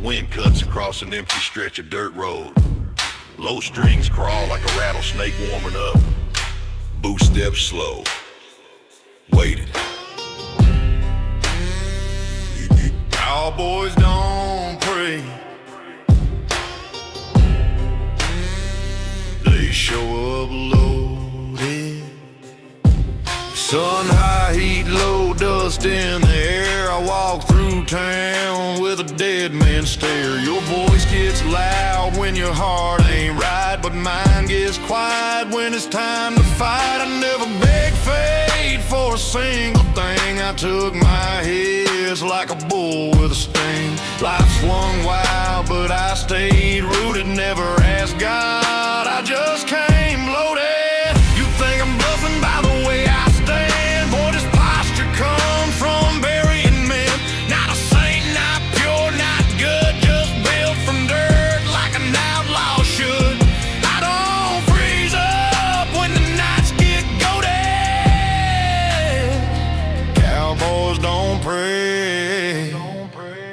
Wind cuts across an empty stretch of dirt road. Low strings crawl like a rattlesnake warming up. Boot steps slow. Waited. Cowboys don't pray. They show up loaded. Sun high, heat low, dust in the air. I walk through town with a dead man stare. Your voice gets loud when your heart ain't right, but mine gets quiet when it's time to fight. I never beg fate for a single thing. I took my hits like a bull with a sting. Life swung wild, but I stayed rooted. Never asked God, I just came loaded. You think I'm bluffing by the way I stand? Boy, this posture comes from burying men. Not a saint, not pure, not good, just built from dirt like an outlaw should. I don't freeze up when the nights get goated. Cowboys don't pray.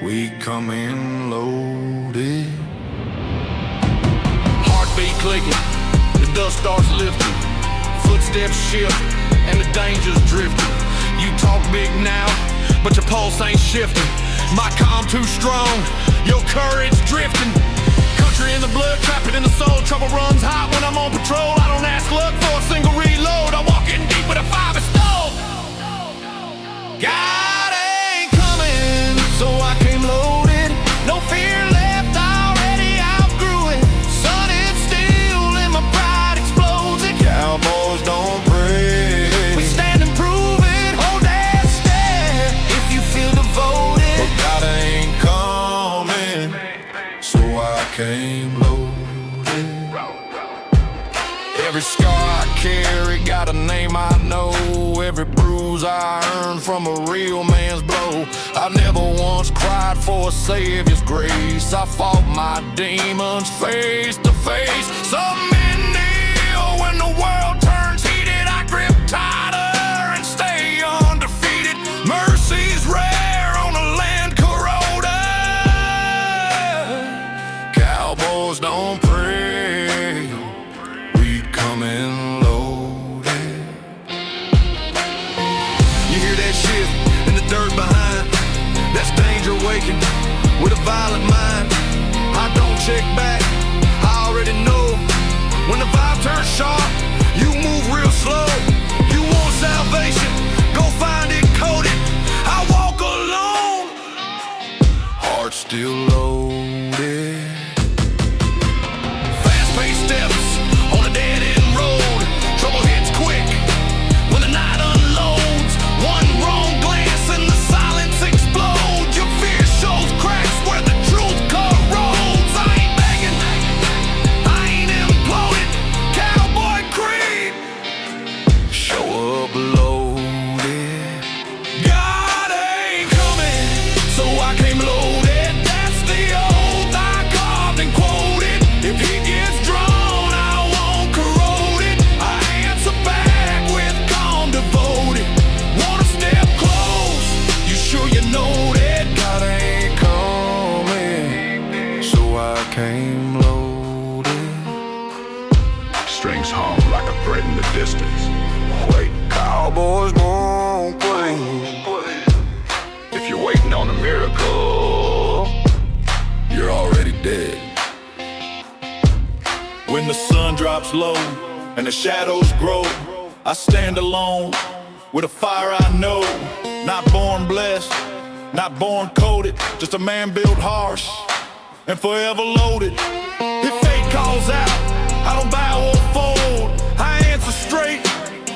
We come in loaded. Heartbeat clicking, the dust starts lifting. Footsteps shift and the danger's drifting. You talk big now, but your pulse ain't shifting. My calm too strong, your courage drifting. Country in the blood, trapped in the soul. Trouble runs hot when I'm on patrol. I don't ask luck for a single reload. I walk in deep with a 5 and stone. God ain't coming, so I came loaded. No fear left, already outgrew it. Sun is still and my pride explodes. It Cowboys don't pray. We stand and prove it. Hold that stare if you feel devoted. But God ain't coming, so I came loaded. Every scar I carry got a name I know. Every bruise I earned from a real man's blow. I never once cried for a savior's grace. I fought my demons face to face. Some men kneel when the world turns heated. I grip tighter and stay undefeated. Mercy's rare on a land corroded. Cowboys don't pray. We come in loaded. You hear that shit in the dirt behind? That's danger waking with a violent mind. I don't check back, I already know. When the vibe turns sharp, you move real slow. You want salvation, go find it, code it. I walk alone, heart still loaded. Fast-paced steps on a dead-end road. Trouble hits quick when the night unloads. One wrong glance and the silence explodes. Your fear shows cracks where the truth corrodes. I ain't begging, I ain't imploded. Cowboy creep, show up loaded. God ain't coming, so I came loaded. That's the oath I carved and quoted. If he gets drawn, I won't corrode it. I answer back with calm, devoted. Wanna step close? You sure you know that God ain't coming, so I came loaded. Strings hum like a threat in the distance. Wait, Cowboys won't play. If you're waiting on a miracle, you're already dead. When the sun drops low and the shadows grow, I stand alone with a fire I know. Not born blessed, not born coded, just a man built harsh and forever loaded. If fate calls out, I don't bow or fold. I answer straight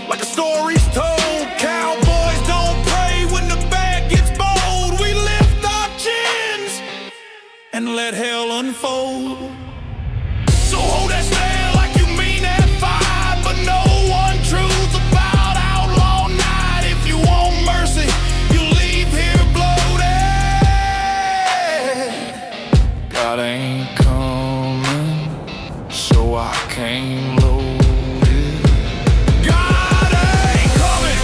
like a story's told. Cowboys don't pray when the bag gets bold. We lift our chins and let hell unfold. So hold that stare like you mean that fight, but no one truth about outlaw night. If you want mercy, you leave here bloated. God ain't coming, so I came loaded. God ain't coming,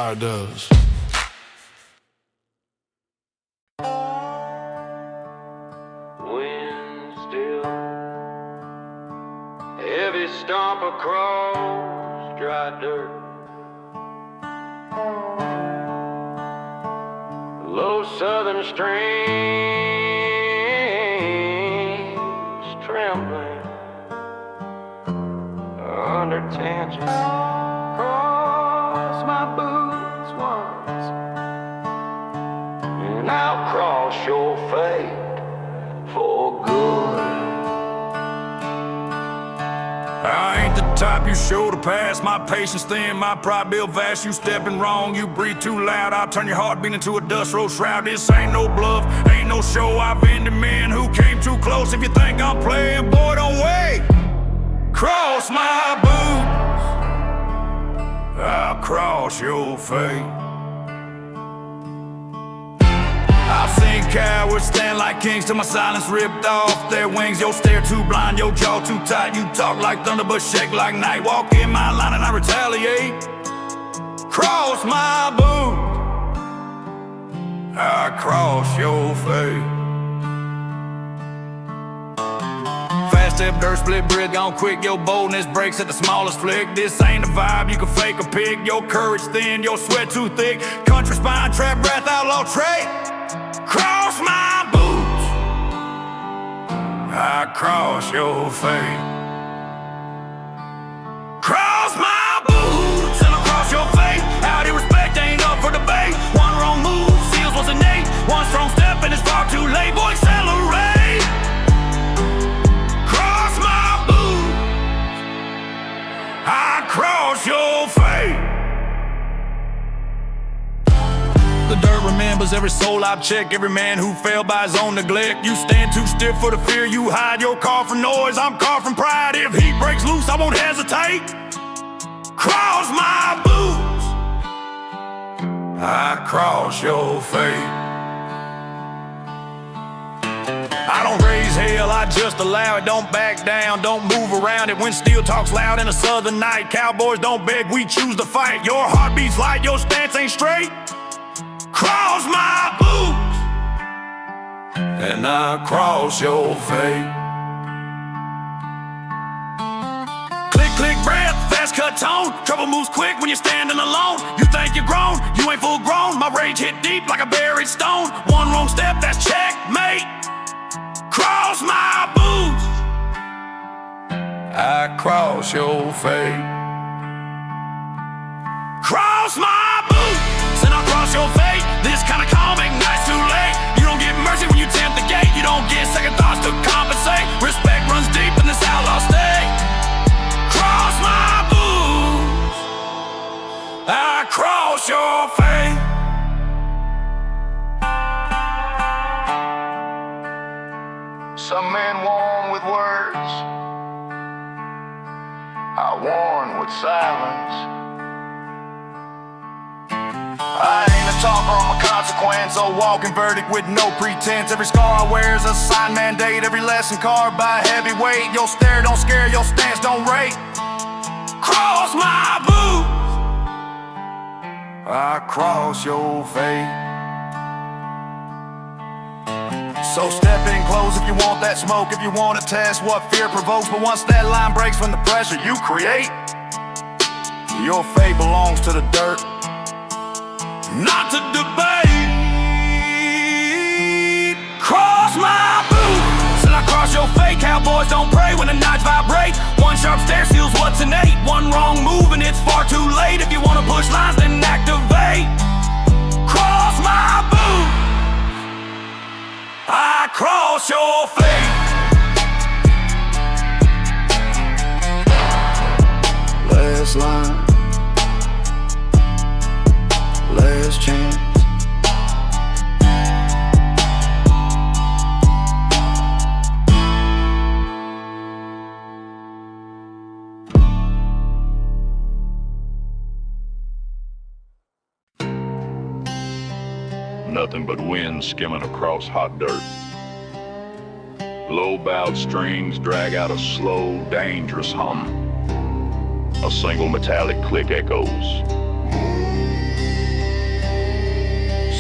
fire does. Wind still, heavy stomp across dry dirt. Low southern strings trembling under tension. Cross my boots once, and I'll cross your fate for good. I ain't the type you show to pass. My patience thin, my pride built vast. You stepping wrong, you breathe too loud. I'll turn your heartbeat into a dust road shroud. This ain't no bluff, ain't no show. I've been the man who came too close. If you think I'm playing, boy, don't wait. Cross my boots, I'll cross your fate. I've seen cowards stand like kings till my silence ripped off their wings. Your stare too blind, your jaw too tight. You talk like thunder but shake like night. Walk in my line and I retaliate. Cross my boots, I cross your fate. Fast step, dirt split, brick gone quick. Your boldness breaks at the smallest flick. This ain't a vibe, you can fake or pick. Your courage thin, your sweat too thick. Country spine, trap breath, outlaw trait. Cross my boots, I cross your fate. Cross my boots and I cross your fate. Out of respect ain't up for debate. One wrong move seals what's innate. One strong step and it's far too late. Boy, accelerate. Cross my boots, I cross your fate. The dirt remembers every soul I've checked, every man who fell by his own neglect. You stand too stiff for the fear you hide. You're carved from noise, I'm carved from pride. If heat breaks loose, I won't hesitate. Cross my boots, I cross your fate. I don't raise hell, I just allow it. Don't back down, don't move around it. When steel talks loud in a southern night, Cowboys don't beg, we choose to fight. Your heart beats light, your stance ain't straight. Cross my boots, and I cross your fate. Click, click, breath, fast cut tone. Trouble moves quick when you're standing alone. You think you're grown, you ain't full grown. My rage hit deep like a buried stone. One wrong step, that's checkmate. Cross my boots, I cross your fate. Cross my boots, and I cross your fate. This kind of calm ignites too late. You don't get mercy when you tempt the gate. You don't get second thoughts to compensate. Respect runs deep in this outlaw state. Cross my boots, I cross your fate. Some men warn with words, I warn with silence. I ain't a talker, I'm a consequence. A walking verdict with no pretense. Every scar I wear is a sign mandate. Every lesson carved by a heavy weight. Your stare don't scare, your stance don't rate. Cross my boots, I cross your fate. So step in close if you want that smoke. If you want to test what fear provokes. But once that line breaks from the pressure you create, your fate belongs to the dirt, not to debate. Cross my boots, and I cross your fate. Cowboys don't pray when the nights vibrate. One sharp stare seals what's innate. One wrong move and it's far too late. If you wanna push lines, then activate. Cross my boots, I cross your fate. Last line, last chance. Nothing but wind skimming across hot dirt. Low-bowed strings drag out a slow, dangerous hum. A single metallic click echoes.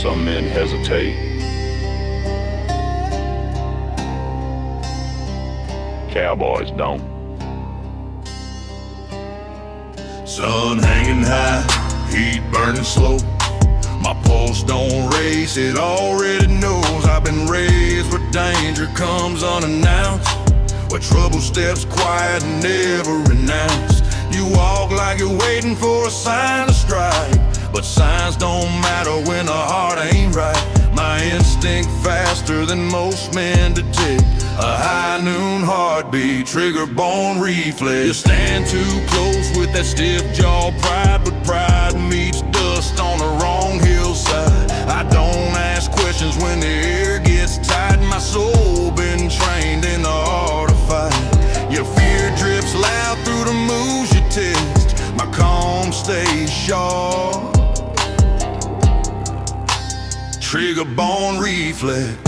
Some men hesitate. Cowboys don't. Sun hanging high, heat burning slow. My pulse don't race, it already knows I've been raised where danger comes unannounced, where trouble steps quiet and never announced. You walk like you're waiting for a sign to strike, but signs don't matter when the heart ain't right. My instinct faster than most men detect. A high noon heartbeat, trigger bone reflex. You stand too close with that stiff jaw pride, but pride meets dust on the wrong hillside. I don't ask questions when the air gets tight. My soul been trained in the art of fight. Your fear drips loud through the moves you test. My calm stays sharp. Trigger bone reflex.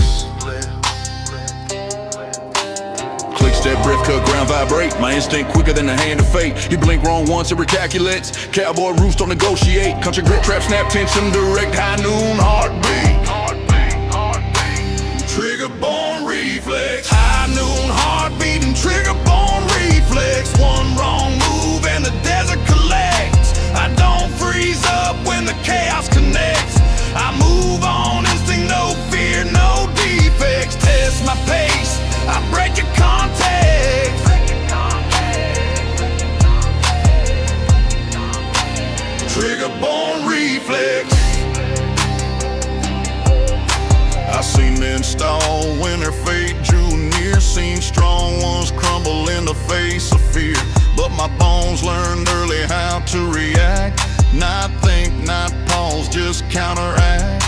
Clicks that breath, cut ground, vibrate. My instinct quicker than the hand of fate. You blink wrong once, it recalculates. Cowboy roost, don't negotiate. Country grit, trap, snap, tension, direct, high noon, heartbeat. Trigger bone reflex. High noon, heartbeat and trigger bone reflex. One wrong move and the desert collects. I don't freeze up when the chaos connects. I move on, instinct, no fear, no defects. Test my pace, I break your context. Trigger bone reflex. I seen men stall when their fate drew near. Seen strong ones crumble in the face of fear. But my bones learned early how to react. Not think, not pause, just counteract.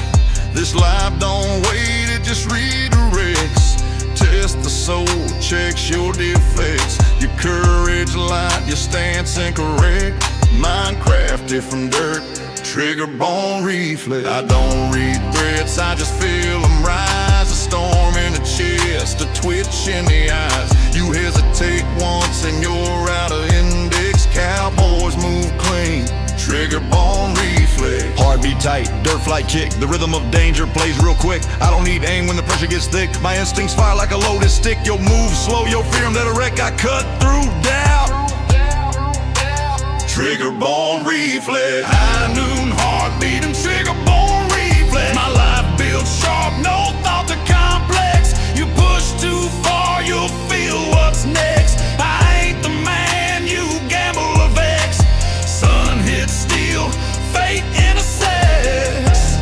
This life don't wait, it just redirects. Test the soul, checks your defects. Your courage light, your stance incorrect. Mind crafted from dirt, trigger bone reflex. I don't read threats, I just feel them rise. A storm in the chest, a twitch in the eyes. You hesitate once and you're out of index. Cowboys move clean, trigger bone reflex. Heartbeat tight, dirt flight kick. The rhythm of danger plays real quick. I don't need aim when the pressure gets thick. My instincts fire like a loaded stick. Your move slow, your fear that a wreck. I cut through doubt. Trigger bone reflex. High noon heartbeat and trigger bone reflex. My life built sharp, no thought to complex. You push too far, you'll feel what's next. I ain't the man you gamble of X. Sun hits steel, fate intersects.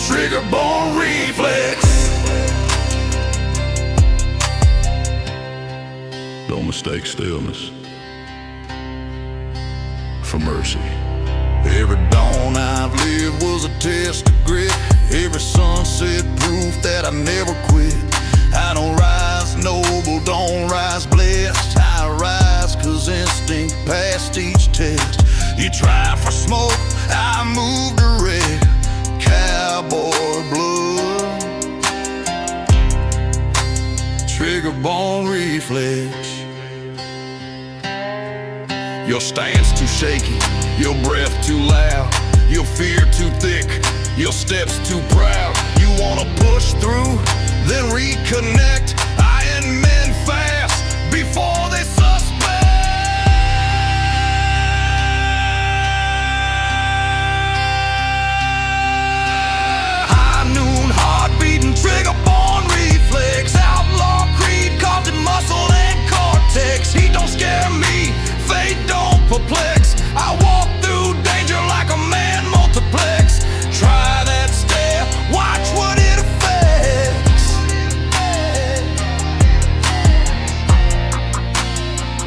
Trigger bone reflex. Don't mistake stillness for mercy. Every dawn I've lived was a test of grit. Every sunset proof that I never quit. I don't rise noble, don't rise blessed. I rise cause instinct passed each test. You try for smoke, I move direct. Cowboy blood, trigger bone reflex. Your stance too shaky, your breath too loud, your fear too thick, your steps too proud. You wanna push through, then reconnect. I end men fast before they suspect. High noon heartbeat and trigger bone reflex. Outlaw creed, carved in muscle and cortex. He don't scare me, fate don't perplex. I walk through danger like a man multiplex. Try that step, watch what it affects.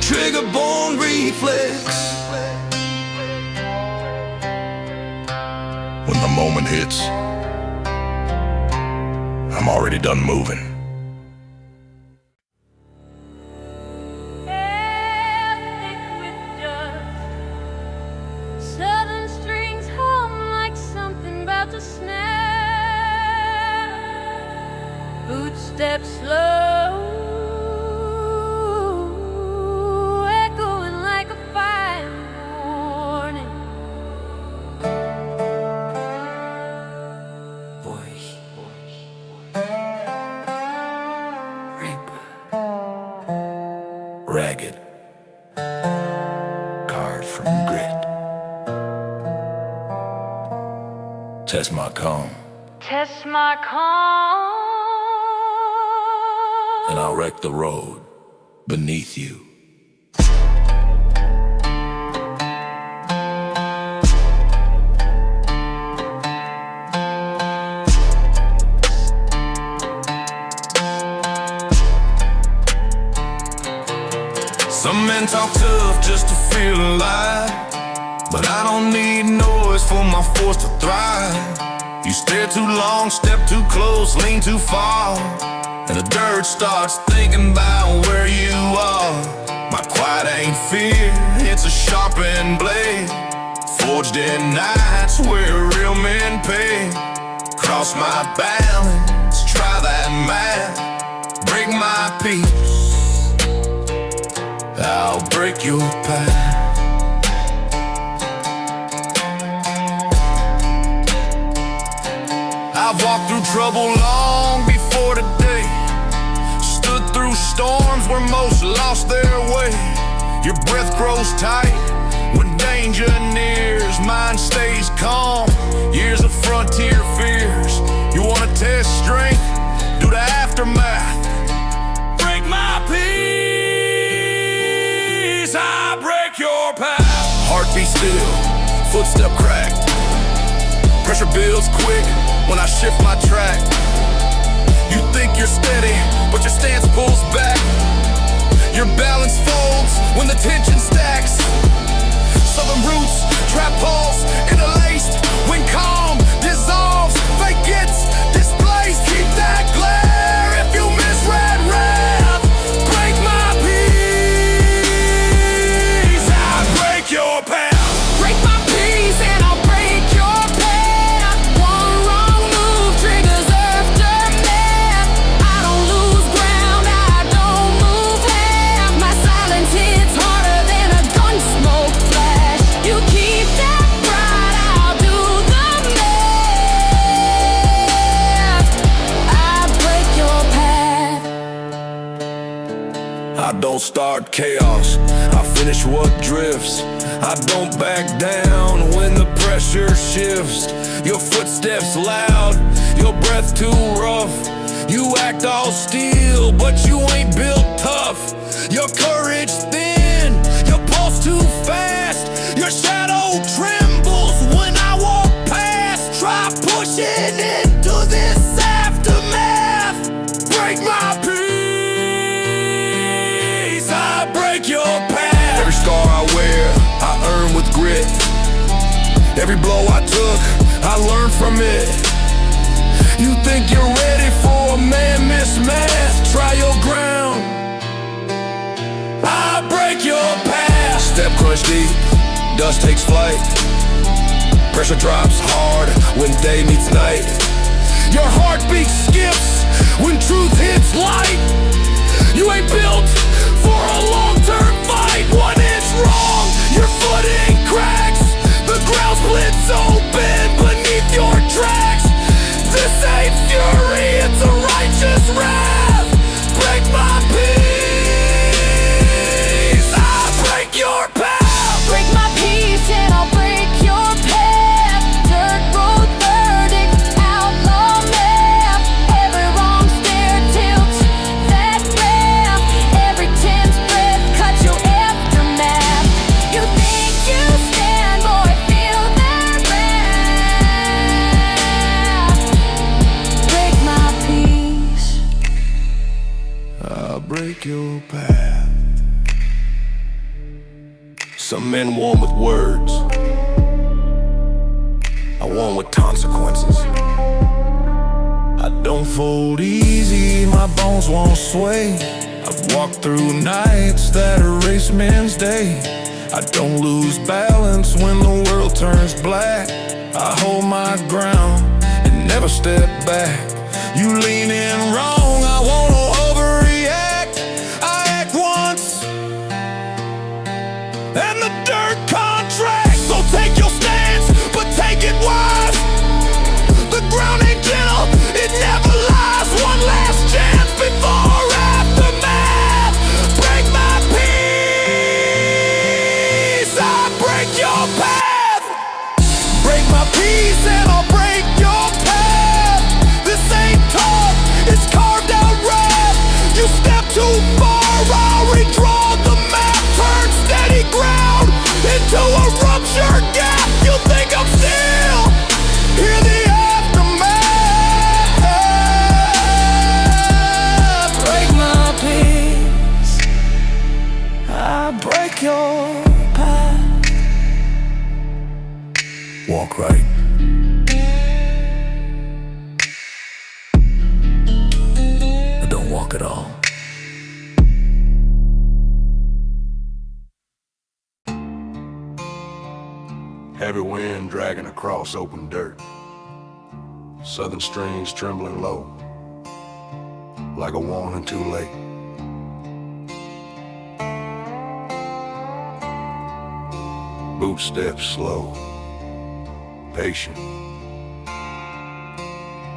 Trigger bone reflex. When the moment hits, I'm already done moving. Footsteps slow, echoing like a fire morning. Test my calm, Test my calm. and I'll wreck the road beneath you. Some men talk tough just to feel alive, but I don't need noise for my force to thrive. You stare too long, step too close, lean too far, and the dirt starts thinking about where you are. My quiet ain't fear, it's a sharpened blade, forged in nights where real men pay. Cross my balance, try that math, break my peace, I'll break your path. I've walked through trouble long before today, stood through storms where most lost their way. Your breath grows tight when danger nears, mine stays calm. Years of frontier fears. You wanna test strength? Do the aftermath. Break my peace, I break your path. Heartbeat still, footstep cracked. Pressure builds quick when I shift my track. You think you're steady, but your stance pulls back. Your balance folds when the tension stacks. Southern roots, trap pulse, interlaced. When calm dissolves, fake gets displaced. Keep that glare if you misread wrath. Break my peace, I break your path. Break my peace and I'll break your path. One wrong move triggers aftermath. I don't lose ground, I don't move half. My silence hits harder than a gun smoke flash. You keep that pride, I'll do the math. I break your path. I don't start chaos, I finish what drifts. I don't back down when the pressure shifts. Your footsteps loud, your breath too rough. You act all steel, but you ain't built tough. Your courage thin, your pulse too fast. Your shadow trembles when I walk past. Try pushing into this aftermath. Break my peace, I break your path. Every scar I wear, I earn with grit. Every blow I took, I learned from it. You think you're ready for a man mismatch? Try your ground, I break your path. Step crunch deep, dust takes flight. Pressure drops hard when day meets night. Your heartbeat skips when truth hits light. You ain't built for a long-term fight. 1 inch wrong, your footing cracks. The ground splits open beneath your tracks. This ain't fury, it's a righteous wrath. Break my peace, I break your path. Break my peace and I'll break your path. Dirt road verdict, outlaw map. Every wrong stare tilts that ramp. Every tense breath cuts your aftermath. You think you stand, boy, feel that wrath. Break my peace. I'll break your path. Some men won with words, I won with consequences. I don't fold easy, my bones won't sway. I've walked through nights that erase men's day. I don't lose balance when the world turns black. I hold my ground and never step back. You lean in wrong, I won't overreact. I act once, and the dirt contract. So take your stance, but take it wise. The ground ain't gentle, it never lies. One last chance before aftermath. Break my peace, I break your path. Break my peace and I'll break I break your path. Walk right. Or don't walk at all. Heavy wind dragging across open dirt. Southern strings trembling low, like a warning too late. Boot steps slow, patient,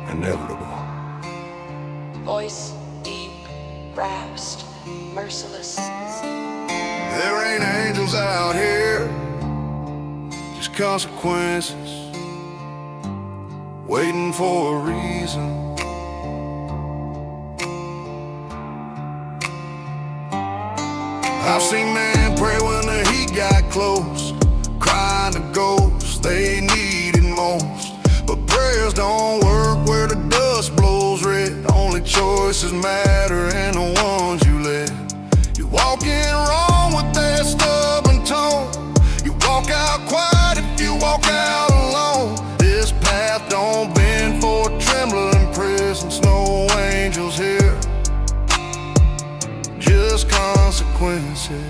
inevitable. Voice deep, rasped, merciless. There ain't angels out here, just consequences, waiting for a reason. I've seen men pray when the heat got close, crying to ghosts they needed most. But prayers don't work where the dust blows red. Only choices matter and the ones you let. You walk in wrong with that stubborn tone. You walk out quiet if you walk out alone. This path don't bend for trembling prisons. No angels here, just consequences.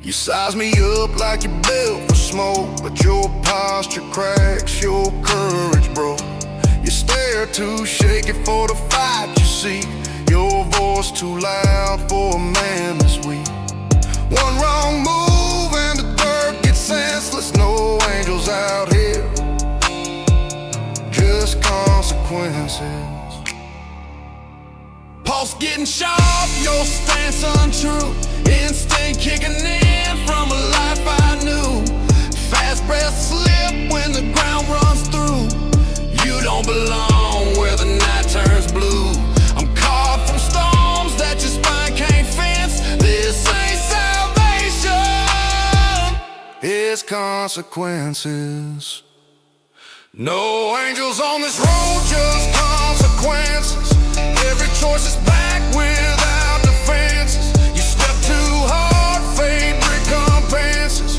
You size me up like you're built for smoke, but your posture cracks, your courage broke. You stare too shaky for the fight you seek. Your voice too loud for a man this weak. One wrong move and the dirt gets senseless. No angels out here, just consequences. Pulse getting sharp, your stance untrue. Instinct kicking in from a life I knew. Fast breath slip when the ground runs through. You don't belong where the night turns blue. I'm carved from storms that your spine can't fence. This ain't salvation, It's consequences. No angels on this road, just consequences. Every choice is back without defenses. You step too hard, fate recompenses.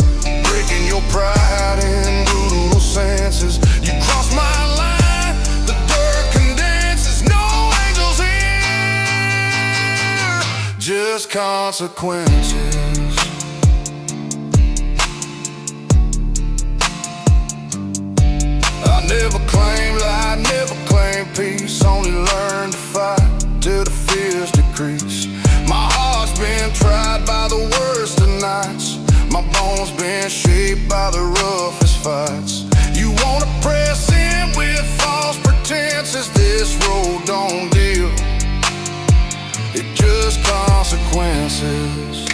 Breaking your pride in brutal senses. You cross my line, the dirt condenses. No angels here, just consequences. I never claimed light, never claimed peace. Only learned to fight till the fears decrease. My heart's been tried by the worst of nights. My bones been shaped by the roughest fights. You wanna press in with false pretenses. This road don't deal, it just consequences.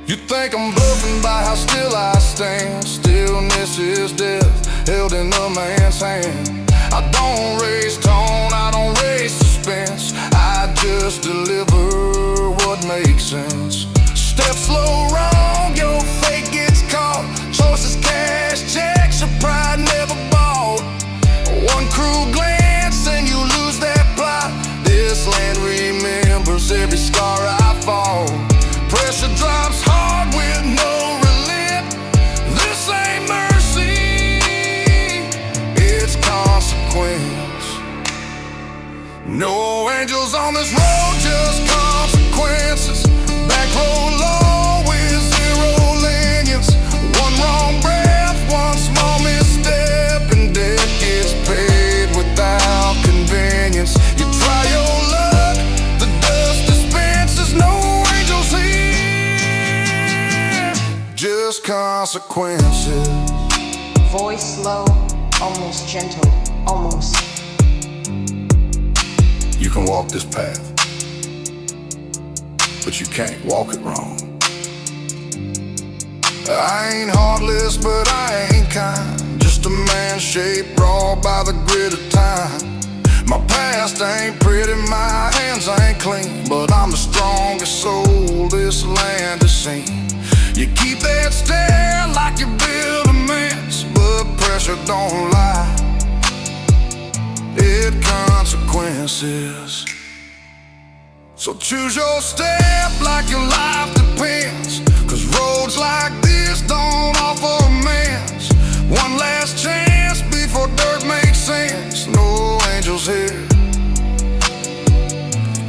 You think I'm bluffing by how still I stand. Stillness is death, held in a man's hand. I don't raise tone, I don't raise suspense. I just deliver what makes sense. Step slow wrong, your fate gets caught. Choices cash checks, your pride never bought. One cruel glance and you lose that plot. This land remembers every scar I fall. Pressure drops hard with no relent. This ain't mercy, it's consequence. No angels on this road, just consequences. Back road low with zero lenience. One wrong breath, one small misstep, and debt gets paid without convenience. You try your luck, the dust dispenses. No angels here, just consequences. Voice low, almost gentle, almost. You can walk this path, but you can't walk it wrong. I ain't heartless, but I ain't kind. Just a man shaped raw by the grit of time. My past ain't pretty, my hands ain't clean, but I'm the strongest soul this land has seen. You keep that stare like you build a mess, but pressure don't lie, it consequences. So choose your step like your life depends, 'cause roads like this don't offer amends. One last chance before dirt makes sense. No angels here,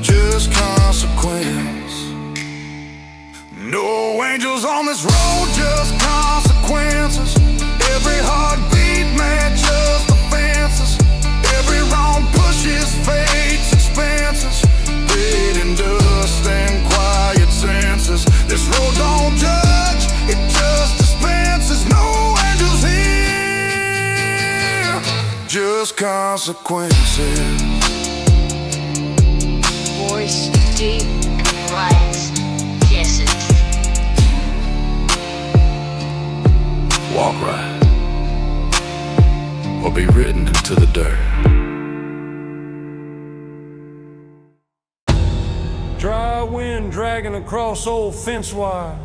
just consequence. No angels on this road, just consequences. Every heartbeat matches the fences. Every wrong pushes fate's expenses. Paid in dust and quiet senses. This road don't judge, it just dispenses. No angels here, just consequences. Voice deep, rise, kisses. Walk right, or be written into the dirt. Dry wind dragging across old fence wire,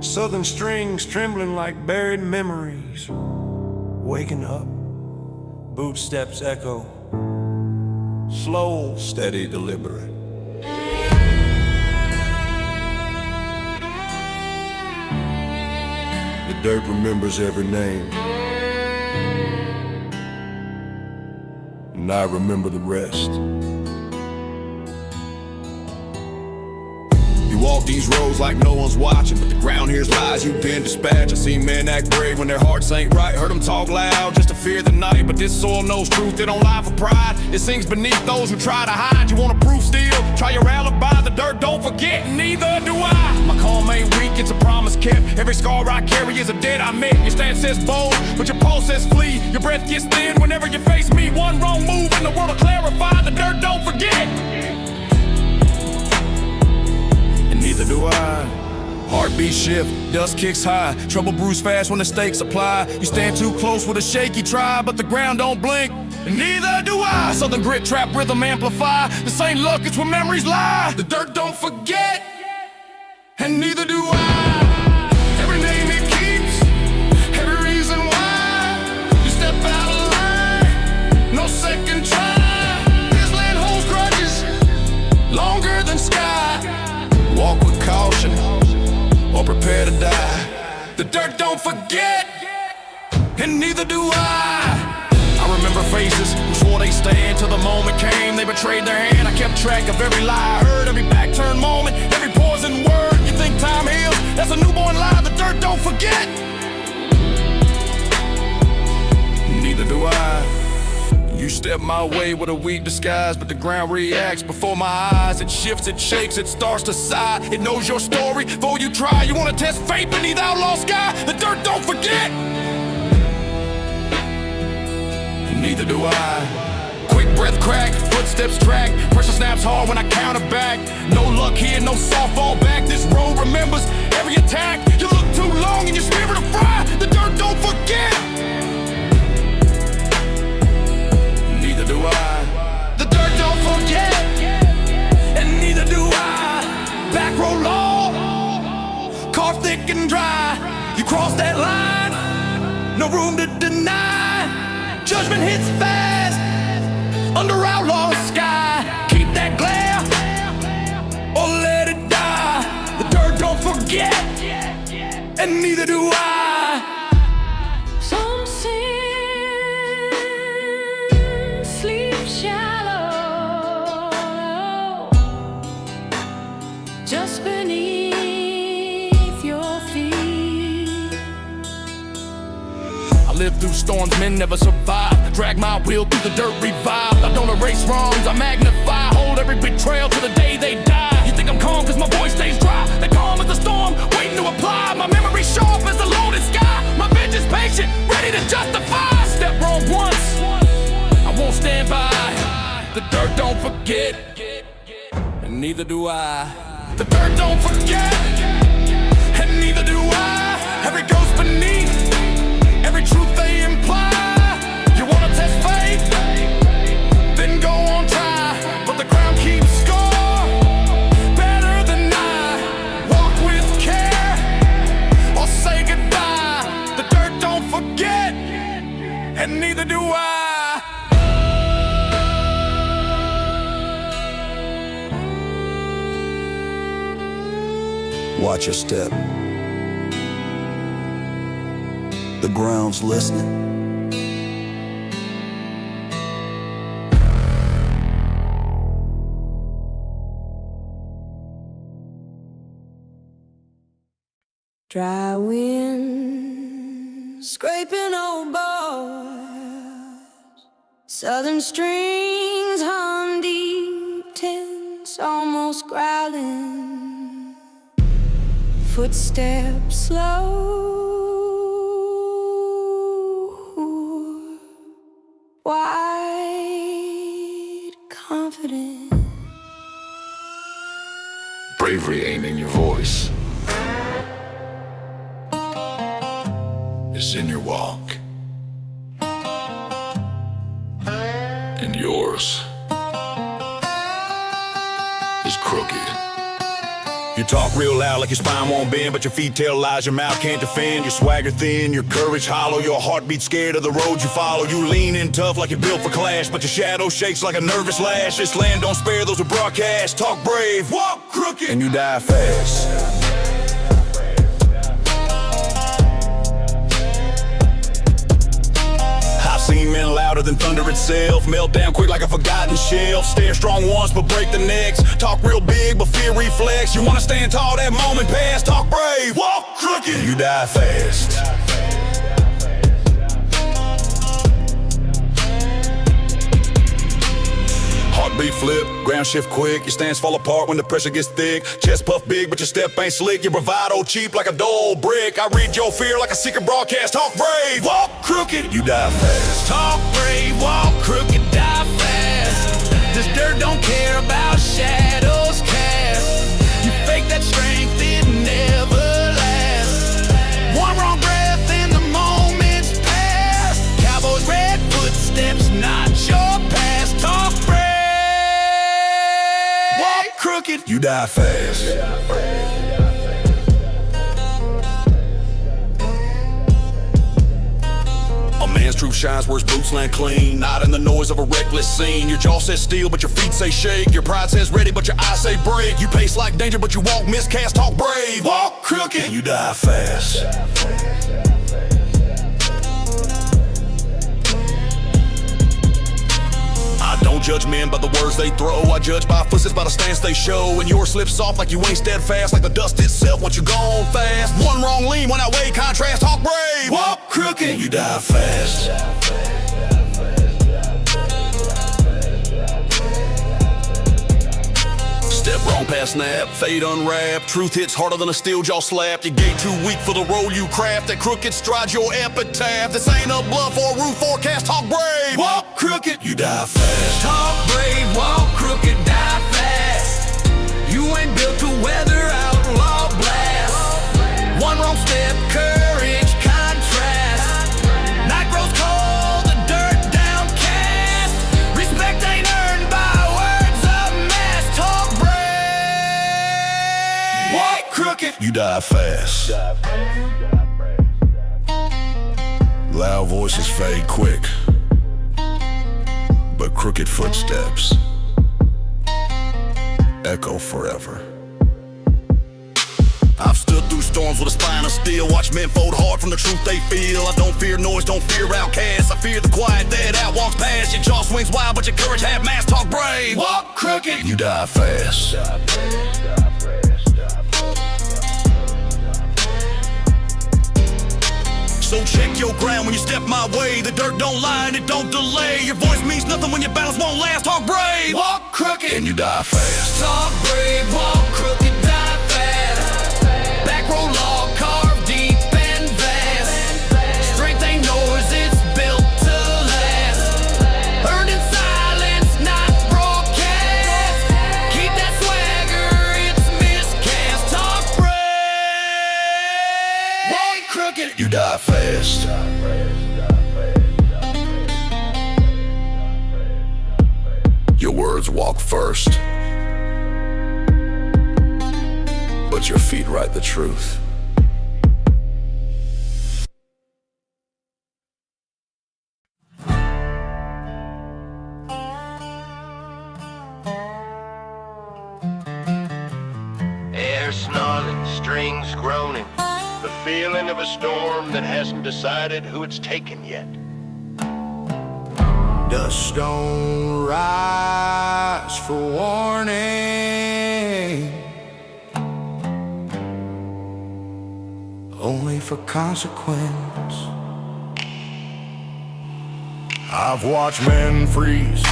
southern strings trembling like buried memories. Waking up, boot steps echo, slow, steady, deliberate. The dirt remembers every name, and I remember the rest. Walk these roads like no one's watching, but the ground here's lies you've been dispatched. I seen men act brave when their hearts ain't right. Heard them talk loud just to fear the night, but this soil knows truth, it don't lie for pride. It sinks beneath those who try to hide. You want a proof still? Try your alibi, the dirt don't forget, and neither do I. My calm ain't weak, it's a promise kept. Every scar I carry is a debt I met. Your stance says bold, but your pulse says flee. Your breath gets thin whenever you face me. One wrong move and the world will clarify, the dirt don't forget. Neither do I. Heartbeat shift, dust kicks high. Trouble brews fast when the stakes apply. You stand too close with a shaky try, but the ground don't blink, and neither do I. Southern grit, trap rhythm amplify. This ain't luck, it's where memories lie. The dirt don't forget, and neither do I. Every name it keeps, every reason why. You step out of line, no second try. This land holds grudges longer than sky. Walk with caution, or prepare to die. The dirt don't forget, and neither do I. I remember faces who swore they stand till the moment came. They betrayed their hand, I kept track of every lie I heard, every back-turned moment, every poison word. You think time heals? That's a newborn lie, the dirt don't forget. Neither do I. You step my way with a weak disguise, but the ground reacts before my eyes. It shifts, it shakes, it starts to sigh. It knows your story before you try. You wanna test fate beneath outlaw sky? The dirt don't forget. Neither do I. Quick breath crack, footsteps track. Pressure snaps hard when I counter back. No luck here, no soft fall back. This road remembers every attack. You look too long and your spirit will fry. The dirt don't forget. Neither do I. The dirt don't forget, and neither do I. Back road law, carved thick and dry. You cross that line, no room to deny. Judgment hits fast under outlaw sky. Keep that glare or let it die. The dirt don't forget, and neither do I. Some sin sleep shallow, just beneath your feet. I lived through storms men never survived. Drag my wheel through the dirt revived. I don't erase wrongs, I magnify. Hold every betrayal to the day they die. You think I'm calm cause my voice stays dry. That calm as the storm, waiting to apply. My memory sharp as the loaded sky. My vengeance patient, ready to justify. Step wrong once, I won't stand by. The dirt don't forget, and neither do I. The dirt don't forget, and neither do I. Every ghost beneath, every truth they imply. You wanna test fate? Then go on try. But the ground keeps score better than I. Walk with care or say goodbye. The dirt don't forget, and neither do I. Watch your step. The ground's listening. Dry wind scraping old boards, southern strings hum deep, tense, almost growling. Footsteps slow, wide, confident. Bravery ain't in your voice. It's in your walk. And yours is crooked. You talk real loud like your spine won't bend, but your feet tell lies your mouth can't defend. Your swagger thin, your courage hollow, your heartbeat scared of the road you follow. You lean in tough like you're built for clash, but your shadow shakes like a nervous lash. This land don't spare those who broadcast. Talk brave, walk crooked, and you die fast. Seen men louder than thunder itself, melt down quick like a forgotten shelf. Stare strong once but break the necks. Talk real big but fear reflex. You wanna stand tall, that moment pass. Talk brave, walk crooked, you die fast. Heartbeat flip, ground shift quick. Your stance fall apart when the pressure gets thick. Chest puff big but your step ain't slick. Your bravado cheap like a dull brick. I read your fear like a secret broadcast. Talk brave, walk crooked, you die fast. Talk brave, walk crooked, die fast. This dirt don't care about shadows cast. You fake that strength, it never lasts. One wrong breath and the moment's past. Cowboys, red footsteps, not your past. Talk brave, walk crooked, You die fast. A man's truth shines where his boots land clean, not in the noise of a reckless scene. Your jaw says steel, but your feet say shake. Your pride says ready, but your eyes say break. You pace like danger, but you walk miscast. Talk brave, walk crooked, and you die fast. I don't judge men by the words they throw. I judge by footsteps, by the stance they show. And yours slips off like you ain't steadfast, like the dust itself once you're gone fast. One wrong lean, one outweigh contrast. Talk brave, walk crooked, and you die fast. Step wrong past snap, fade unwrapped. Truth hits harder than a steel jaw slap. Your gate too weak for the role you craft. That crooked strides your epitaph. This ain't a bluff or a roof forecast. Talk brave, walk crooked, you die fast. talk brave, walk crooked, die fast. You ain't built to weather outlaw blast. One wrong step, courage, contrast. Night grows cold, the dirt downcast. Respect ain't earned by words of mass. Talk brave, walk crooked, You die fast. Loud voices fade quick, but crooked footsteps echo forever. I've stood through storms with a spine of steel. Watch men fold hard from the truth they feel. I don't fear noise, don't fear outcasts. I fear the quiet dead out walks past. Your jaw swings wild, but your courage half mass. Talk brave, walk crooked, you die fast. So check your ground when you step my way. The dirt don't lie and it don't delay. Your voice means nothing when your battles won't last. Talk brave, walk crooked, and you die fast. talk brave, walk crooked, die fast. Back row law, carved deep and vast. Strength ain't yours, it's built to last. Earned in silence, not broadcast. Keep that swagger, it's miscast. Talk brave, walk crooked, You die fast. Your words walk first, but your feet write the truth. Hair snarling, strings groaning. The feeling of a storm that hasn't decided who it's taken yet. Dust don't rise for warning, only for consequence. I've watched men freeze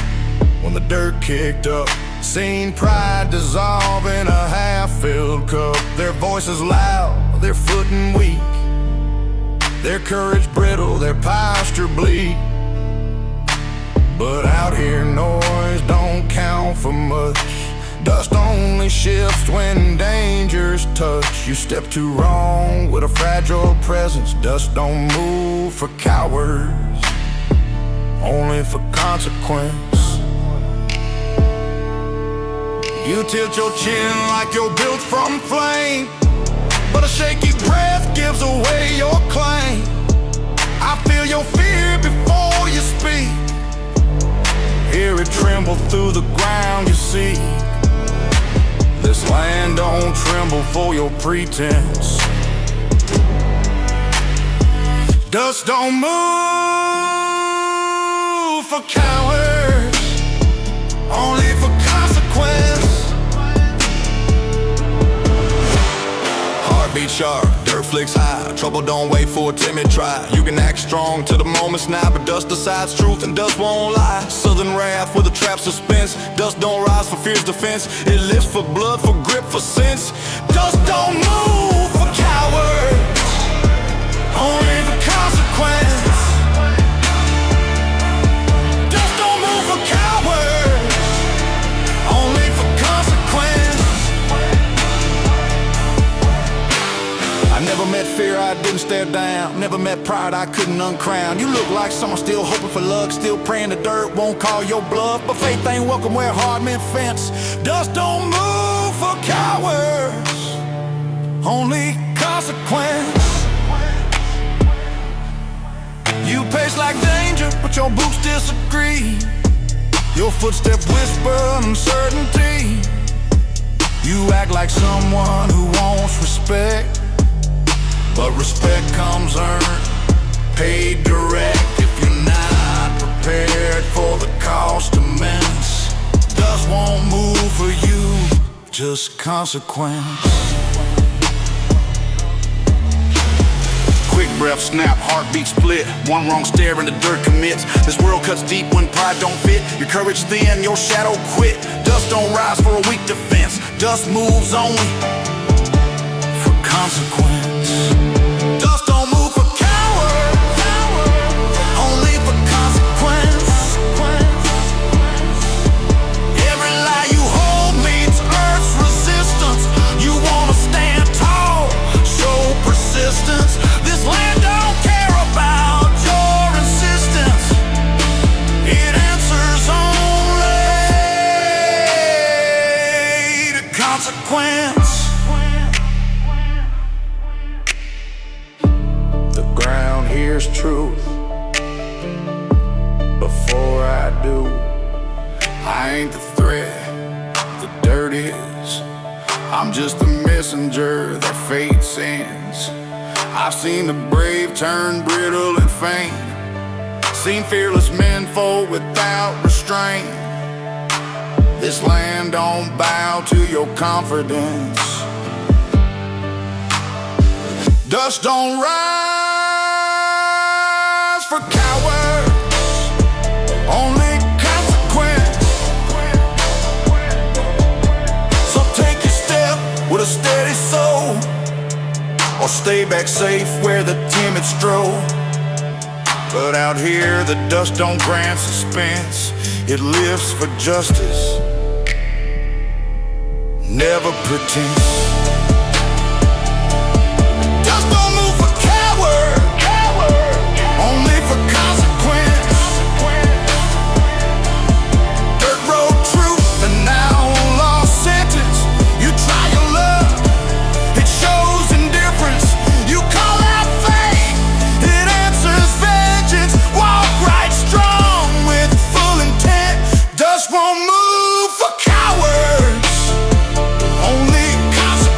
when the dirt kicked up, seen pride dissolve in a half-filled cup. Their voices loud, their footing weak, their courage brittle, their posture bleak. But out here noise don't count for much. Dust only shifts when danger's touch. You step too wrong with a fragile presence. Dust don't move for cowards, only for consequence. You tilt your chin like you're built from flame, but a shaky breath gives away your claim. I feel your fear before you speak, hear it tremble through the ground you see. This land don't tremble for your pretense. Dust don't move for cowards, only for consequence. Heartbeat sharp, dirt flicks high. Trouble don't wait for a timid try. You can act strong till the moment's nigh, but dust decides truth and dust won't lie. Southern wrath with a trap suspense. Dust don't rise for fear's defense. It lives for blood, for grip, for sense. Dust don't move for cowards, only for consequence. Dust don't move for cowards, only for consequence. I never met fear I didn't stare down, never met pride I couldn't uncrown. You look like someone still hoping for luck, still praying the dirt won't call your bluff. But faith ain't welcome where hard men fence. Dust don't move for cowards, only consequence. You pace like danger, but your boots disagree. Your footsteps whisper uncertainty. You act like someone who wants respect, but respect comes earned, paid direct. If you're not prepared for the cost immense, dust won't move for you, just consequence. Quick breath snap, heartbeat split. One wrong stare and the dirt commits. This world cuts deep when pride don't fit. Your courage thin, your shadow quit. Dust don't rise for a weak defense. Dust moves only for consequence. Dust don't move for cowards, only for consequence. Every lie you hold meets earth's resistance. You wanna stand tall, show persistence. This land don't care about your insistence. It answers only to consequence. The ground hears truth before I do. I ain't the threat, the dirt is. I'm just the messenger that fate sends. I've seen the brave turn brittle and faint, seen fearless men fall without restraint. This land don't bow to your confidence. Dust don't rise for cowards, only consequence. So take your step with a steady soul, or stay back safe where the timid stroll. But out here the dust don't grant suspense. It lives for justice, never pretends. Dust don't move for coward, only for consequence. Dirt road truth and now law sentence. You try your luck, it shows indifference. You call out fate, it answers vengeance. Walk right strong with full intent. Dust won't move for cowards, only consequence.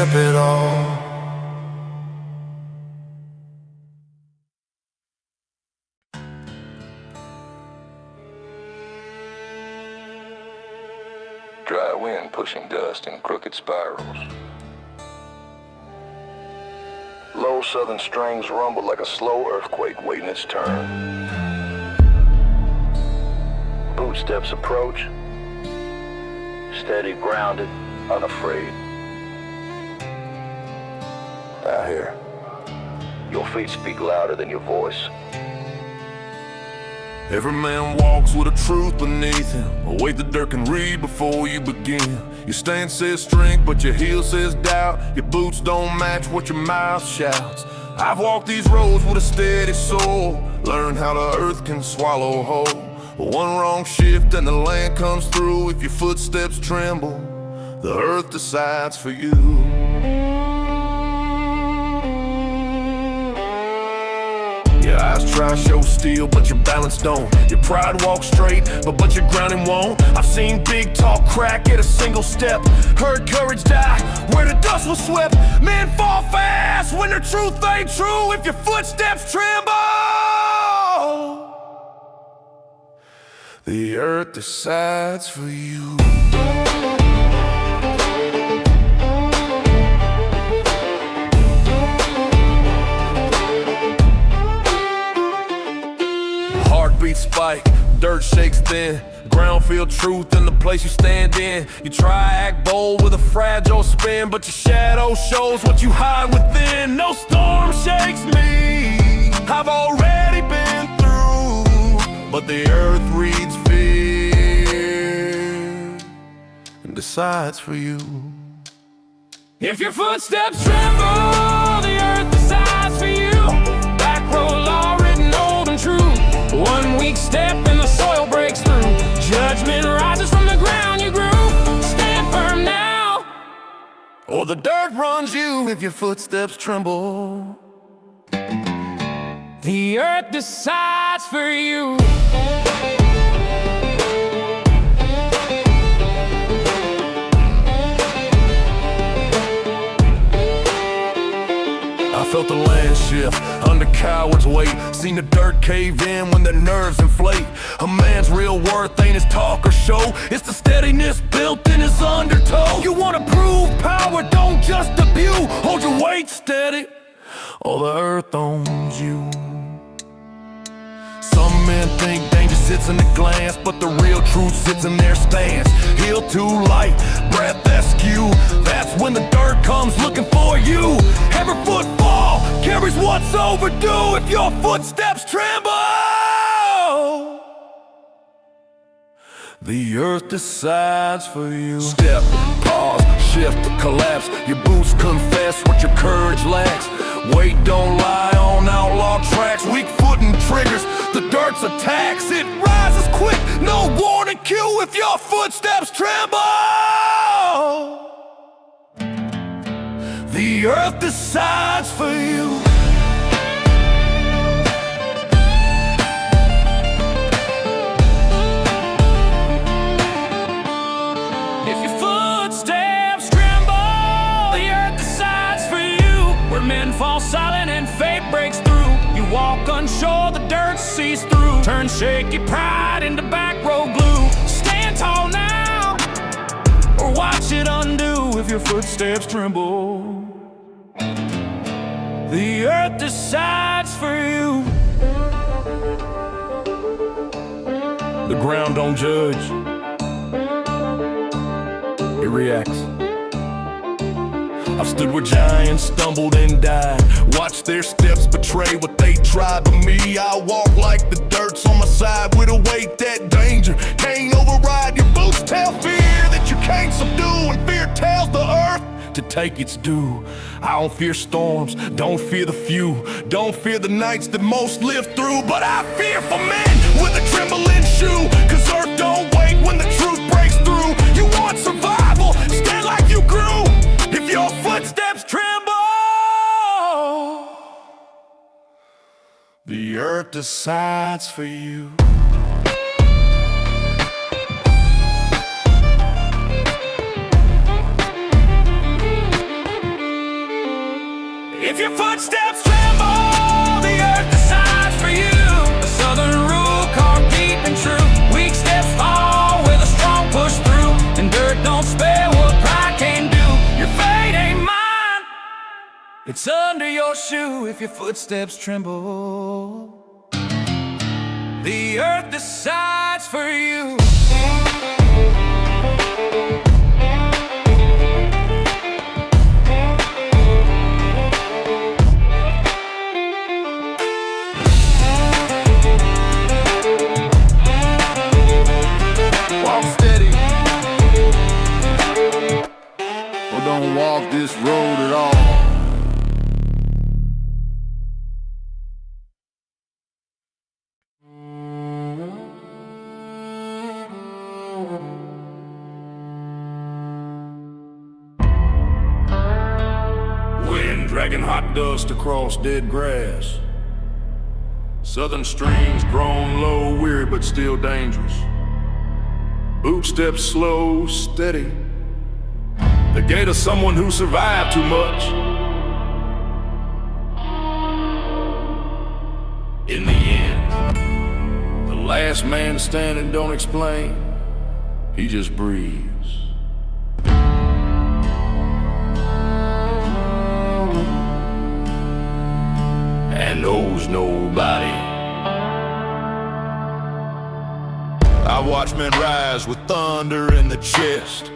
step at all. Dry wind pushing dust in crooked spirals. Low southern strings rumble like a slow earthquake waiting its turn. Boot steps approach, steady, grounded, unafraid. Now here, your feet speak louder than your voice. Every man walks with a truth beneath him. A weight the dirt can read before you begin. Your stance says strength, but your heel says doubt. Your boots don't match what your mouth shouts. I've walked these roads with a steady soul, learned how the earth can swallow whole. One wrong shift and the land comes through. If your footsteps tremble, the earth decides for you. Your eyes try to show steel, but your balance don't. Your pride walks straight, but your grounding won't. I've seen big talk crack at a single step, heard courage die where the dust was swept. Men fall fast when their truth ain't true. If your footsteps tremble, the earth decides for you. Heartbeat spike, dirt shakes thin. Ground feel truth in the place you stand in. You try to act bold with a fragile spin, but your shadow shows what you hide within. No storm shakes me, I've already been through. But the earth reads fear and decides for you. If your footsteps tremble, the earth decides for you. Back road law written old and true. One weak step and the soil breaks through. Judgment rises from the ground you grew. Stand firm now, Or the dirt runs you if your footsteps tremble. the earth decides for you. I felt the land shift under cowards' weight. Seen the dirt cave in when their nerves inflate. A man's real worth ain't his talk or show, it's the steadiness built in his undertow. You wanna prove power, don't just abuse. Hold your weight steady, or the earth owns you. Some men think danger sits in the glance, but the real truth sits in their stance. Heel too light, breath askew, that's when the dirt comes looking for you. Every footfall carries what's overdue. If your footsteps tremble, the earth decides for you. Step, pause, shift, collapse. Your boots confess what your courage lacks. Weight don't lie on outlaw tracks. Weak foot and triggers, the dirt's a tax. It rises quick, no warning cue. If your footsteps tremble, the earth decides for you. If your footsteps tremble, the earth decides for you. Where men fall silent and fate breaks through, you walk unsure, the dirt sees through. Turn shaky pride into back road glue. Stand tall now, or watch it undo. If your footsteps tremble, the earth decides for you. The ground don't judge, it reacts. I've stood where giants stumbled and died, watched their steps betray what they tried. But me, I walk like the dirt's on my side, with a weight that danger can't override. Your boots tell fear that you can't subdue, and fear tells the earth to take its due. I don't fear storms, don't fear the few, don't fear the nights that most live through. But I fear for men with a trembling shoe, cause earth don't wait when the truth breaks through. You want survival, stand like you grew. If your footsteps tremble, the earth decides for you. your footsteps tremble, the earth decides for you. A southern rule carved deep and true. Weak steps fall with a strong push through, and dirt don't spare what pride can do. Your fate ain't mine, it's under your shoe. If your footsteps tremble, the earth decides for you. Walk steady, or don't walk this road at all. Wind dragging hot dust across dead grass. Southern strings grown low, weary but still dangerous. Boot steps slow, steady. The gait of someone who survived too much. In the end, the last man standing don't explain, he just breathes. And owes nobody. I watch men rise with thunder in the chest,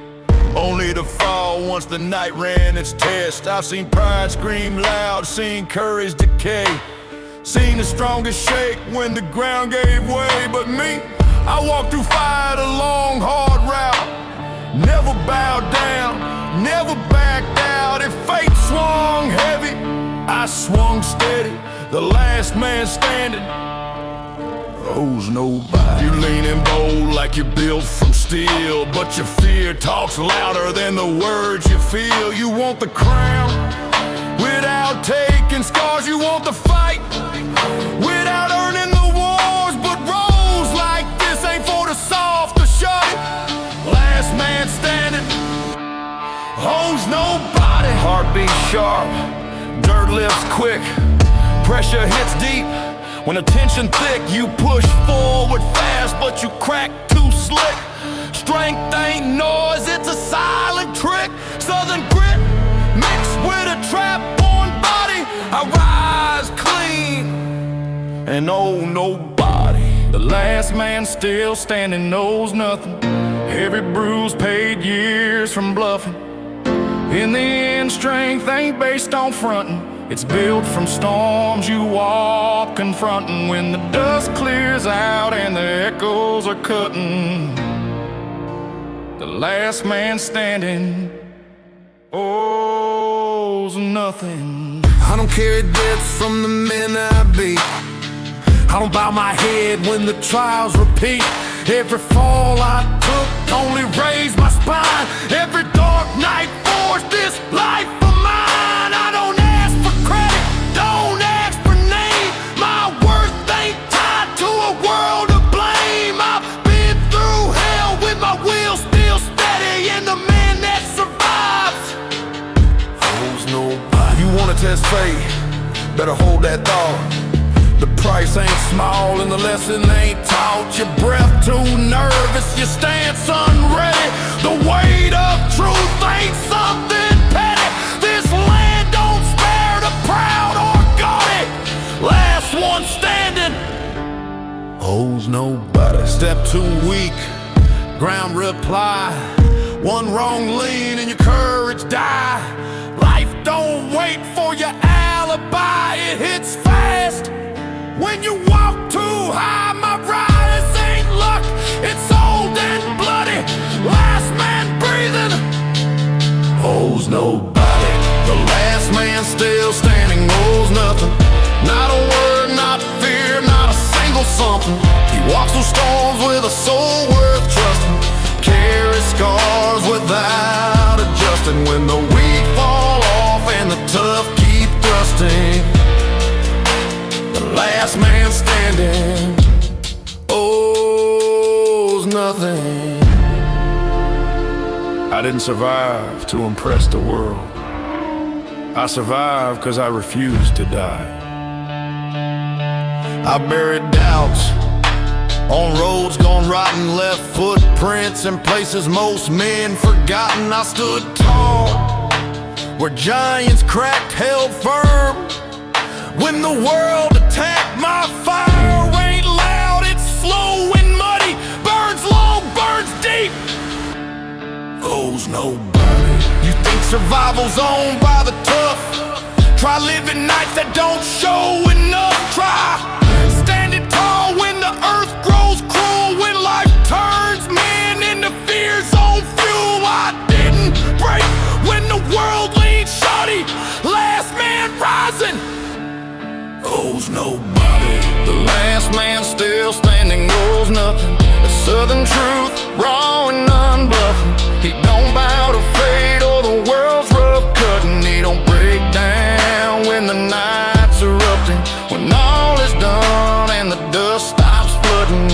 only to fall once the night ran its test. I've seen pride scream loud, seen courage decay, seen the strongest shake when the ground gave way. But me, I walked through fire, the long hard route, never bowed down, never backed out. If fate swung heavy, I swung steady. The last man standing owes nobody. You leaning bold like you're built from steel, but your fear talks louder than the words you feel. You want the crown without taking scars. You want the fight without earning the wars. But roles like this ain't for the soft or short. Last man standing owes nobody. Heartbeat sharp, dirt lifts quick, pressure hits deep. When the tension thick, you push forward fast, but you crack too slick. Strength ain't noise, it's a silent trick. Southern grit mixed with a trap-born body. I rise clean and owe nobody. The last man still standing knows nothing. Every bruise paid years from bluffing. In the end, strength ain't based on fronting. It's built from storms you walk confronting. When the dust clears out and the echoes are cutting, the last man standing owes nothing. I don't carry debts from the men I beat. I don't bow my head when the trials repeat. Every fall I took only raised my spine. Every dark night forged this life of mine. I don't ask for credit, don't ask for name. My worth ain't tied to a world of blame. I've been through hell with my wheels still steady, and the man that survives Owes nobody. You wanna test fate, better hold that thought. The price ain't small and the lesson ain't taught. Your breath too nervous, your stance unready. The weight of truth ain't something petty. This land don't spare the proud or gaudy. Last one standing owes nobody. Step too weak, ground reply. One wrong lean and your courage die. Life don't wait for your alibi, it hits fast. When you walk too high, my rise ain't luck, it's old and bloody. Last man breathing owes nobody. The last man still standing owes nothing. Not a word, not fear, not a single something. He walks through storms with a soul worth trusting. Carries scars without adjusting. When the weak fall off and the tough keep thrusting, last man standing owes nothing. I didn't survive to impress the world. I survive cause I refuse to die. I buried doubts on roads gone rotten, left footprints in places most men forgotten. I stood tall where giants cracked, held firm. When the world attacked, my fire ain't loud, it's slow and muddy, burns low, burns deep, owes nobody. You think survival's owned by the tough? Try living nights that don't show enough. Try standing tall when the earth grows cruel, when life turns men into fear's own fuel. I didn't break when the world leaned shoddy. Last man rising owes nobody. The last man still standing owes nothing. The southern truth, raw and unbluffing. He don't bow to fate or the world's rough cutting. He don't break down when the night's erupting, when all is done and the dust stops flooding.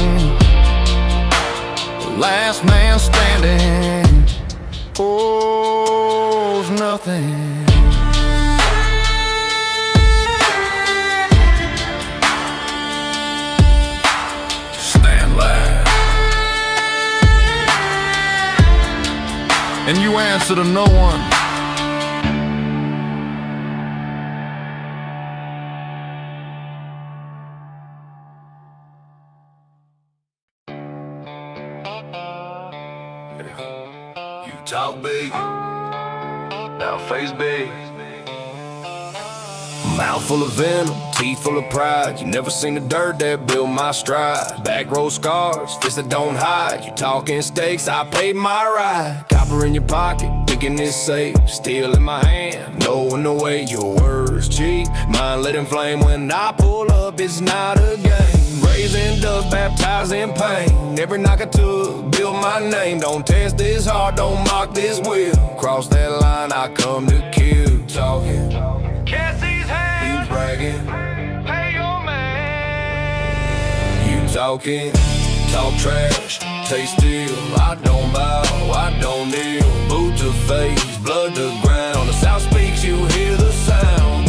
The last man standing owes nothing. And you answer to no one. You talk big, now face big. Mouth full of venom, teeth full of pride. You never seen the dirt that built my stride. Back row scars, fists that don't hide. You talking stakes, I paid my ride. Copper in your pocket, thinking it's safe. Steel in my hand, knowing the way your words cheap. Mine lit in flame when I pull up, it's not a game. Raising dust, baptized in pain. Every knock I took, built my name. Don't test this heart, don't mock this will. Cross that line, I come to kill. Talking, bragging, pay your man. You talking, talk trash, taste steel. I don't bow, I don't kneel. Boot to face, blood to ground. The South speaks, you hear the sound.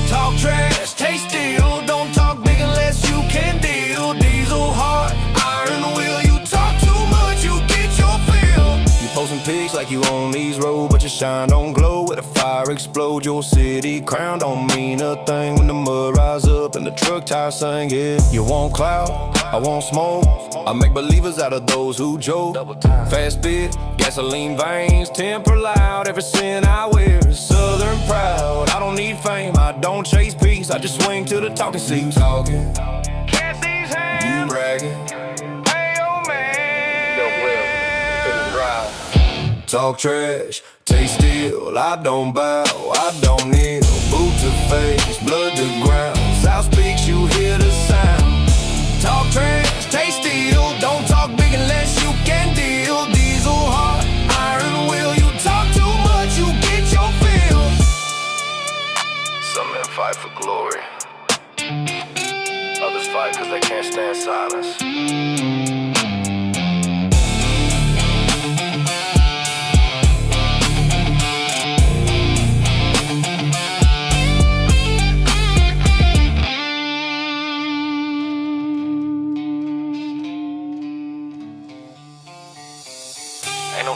Talk trash, taste steel. Don't talk big unless you can deal. Diesel heart, iron will. You talk too much, you get your fill. You posting pics like you on these roads, but your shine don't glow. With a fire explode, your city crown don't mean a thing when the mud rise up and the truck tires sing. Yeah, you want cloud, I want smoke. I make believers out of those who joke. Fast bit, gasoline veins, temper loud. Every sin I wear is southern proud. I don't need fame, I don't chase peace. I just swing to the talking seat. You talking, you bragging, pay your man. Talk trash, taste steel. I don't bow, I don't kneel. Boot to face, blood to ground. South speaks, you hear the sound. Talk trash, taste steel. Don't talk big unless you can deal. Diesel heart, iron will. You talk too much, you get your fill. Some men fight for glory, others fight cause they can't stand silence.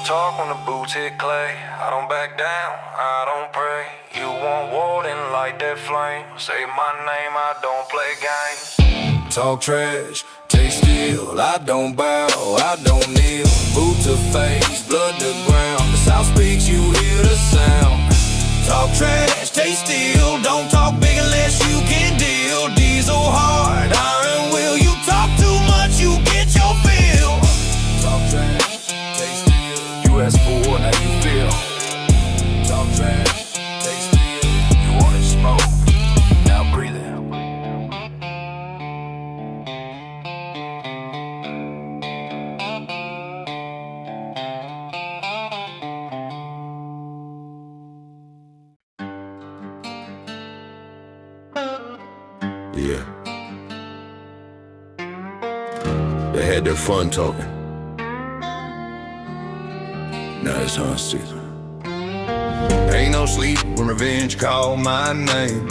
Talk when the boots hit clay. I don't back down, I don't pray. You want war, then light that flame. Say my name, I don't play games. Talk trash, taste steel. I don't bow, I don't kneel. Boot to face, blood to ground. The South speaks, you hear the sound. Talk trash, taste steel. Don't talk big unless you can deal. Diesel hard, iron will. You talk too much, you get your fill. Talk trash, taste steel. US for how you feel. Talk trash, taste steel. You want it smoke, now breathe it. Yeah. They had their fun talking. Now it's hunt season. Ain't no sleep when revenge call my name.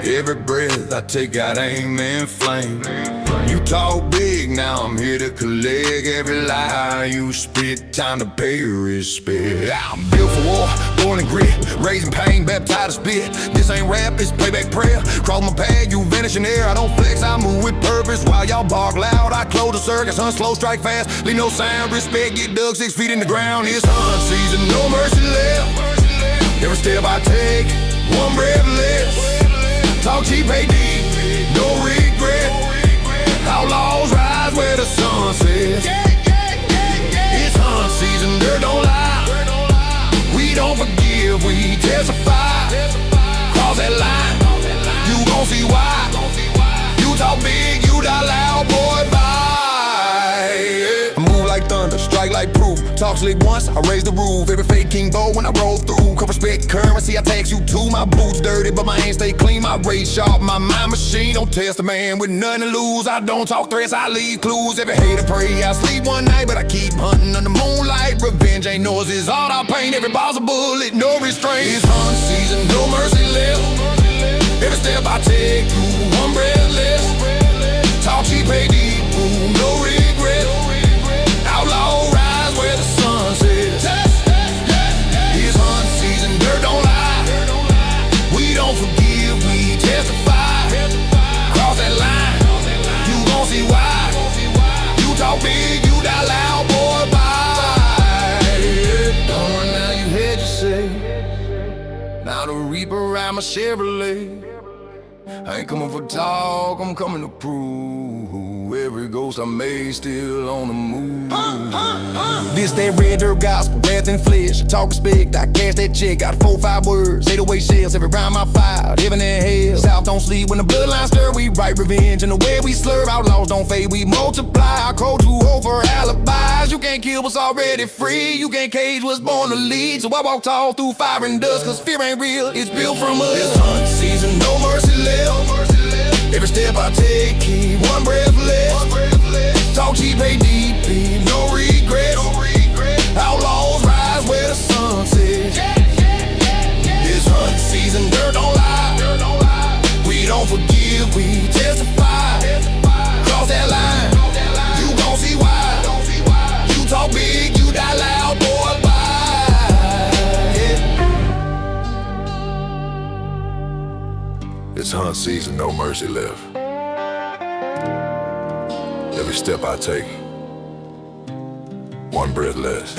Every breath I take, got aim and flame. You talk big, now I'm here to collect every lie you spit. Time to pay respect. I'm built for war, born in grit, raising pain, baptized to spit. This ain't rap, it's playback prayer. Cross my path, you vanish in air. I don't flex, I move with purpose. While y'all bark loud, I close the circus. Hunt slow, strike fast, leave no sound. Respect, get dug 6 feet in the ground. It's hunt season, no mercy left. Every step I take, one breath less. Talk cheap, pay deep, no regret. Outlaws rise where the sun sets. It's hunt season, dirt don't lie. We don't forgive, we testify. Cross that line, you gon' see why. You talk big, you die loud, boy, bye. I move like thunder, strike like proof. Talk slick once, I raise the roof. Every fake king bow when I roll through. Come respect currency, I tax you too. My boots dirty, but my hands stay clean. My race sharp, my mind machine. Don't test a man with nothing to lose. I don't talk threats, I leave clues. Every hater pray, I sleep one night, but I keep hunting under moonlight. Revenge ain't noise, it's all I paint. Every ball's a bullet, no restraint. It's hunt season, no mercy left. Every step I take, through one breath less. Talk cheap, pay deep, no regret. Outlaw rise where the sun sets. It's hunt season, dirt don't lie. We don't forgive, we testify. Cross that line, you gon' see why. You talk big, you die loud, boy, bye. Don't run now, you had your say. Now the reaper ride my Chevrolet. I ain't coming for talk, I'm coming to prove. Every ghost I made still on the move. This that red dirt gospel, death and flesh. Talk respect, I cash that check. Got 4 or 5 words, 808 shells every round I fire. Heaven and hell, South don't sleep when the bloodline stir. We write revenge in the way we slur. Outlaws don't fade, we multiply. Our code too old for alibis. You can't kill what's already free. You can't cage what's born to lead. So I walk tall through fire and dust, cause fear ain't real, it's built from us. It's hunt season, no mercy left. Every step I take, keep one breath less. Talk cheap, pay deep, no regret. Outlaws rise where the sun sets. It's hunt season, dirt don't lie. We don't forgive, we testify. Cross that line, you gon' see why. You talk big, you die loud, boy, bye. It's hunt season, no mercy left. Every step I take, one breath less.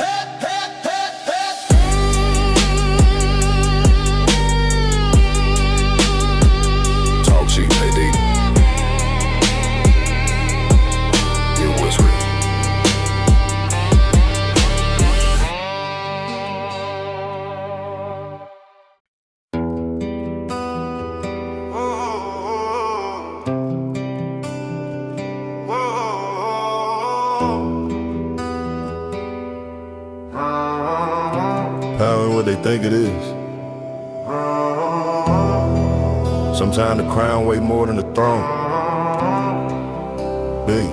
Talk cheap, pay deep. It was real. Power ain't what they think it is. Sometimes the crown weigh more than the throne. Big.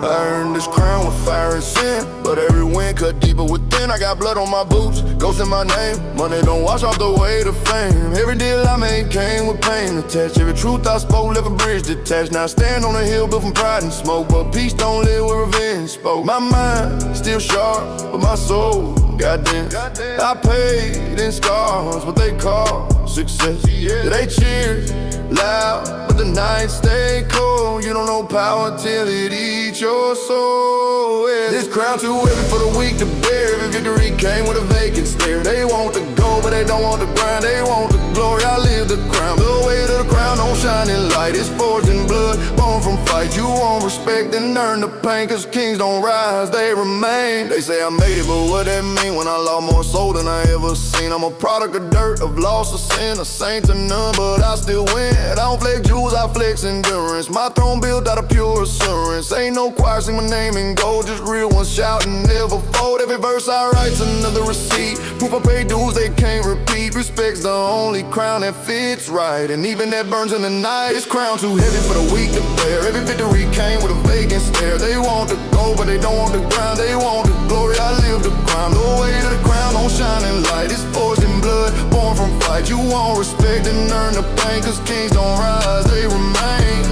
I earned this crown with fire and sin, but every wind cut deeper within. I got blood on my boots, ghost in my name. Money don't wash off the weight of fame. Every deal I made came with pain attached. Every truth I spoke left a bridge detached. Now I stand on a hill built from pride and smoke, but peace don't live where revenge spoke. My mind still sharp, but my soul, goddamn, I paid in scars what they call success. They cheer loud, but the night stay cold. You don't know power till it eats your soul. This crown too heavy for the weak to bear. Every victory came with a vacant stare. They want the gold, but they don't want the grind. They want the glory, I live the crown. The weight of the crown don't shine in light. It's forged in blood, born from fight. You want respect and earn the pain, cause kings don't rise, they remain. They say I made it, but what that mean when I lost more soul than I ever seen? I'm a product of dirt, of loss, of sin, a saint to none, but I still win. I don't flex jewels, I flex endurance. My throne built out of pure assurance. Ain't no choir sing my name in gold, just real ones shouting, never fold. Every verse I write's another receipt. Proof I pay dues they can't repeat. Respect's the only crown that fits right, and even that burns in the night. This crown too heavy for the weak to bear. bear. Every victory came with a vacant stare. They want the gold, but they don't want the ground. They want the glory, I live the crime. The way to the crown don't shine in light. It's forged in blood, born from fight. You want respect and earn the pain, cause kings don't rise, they remain.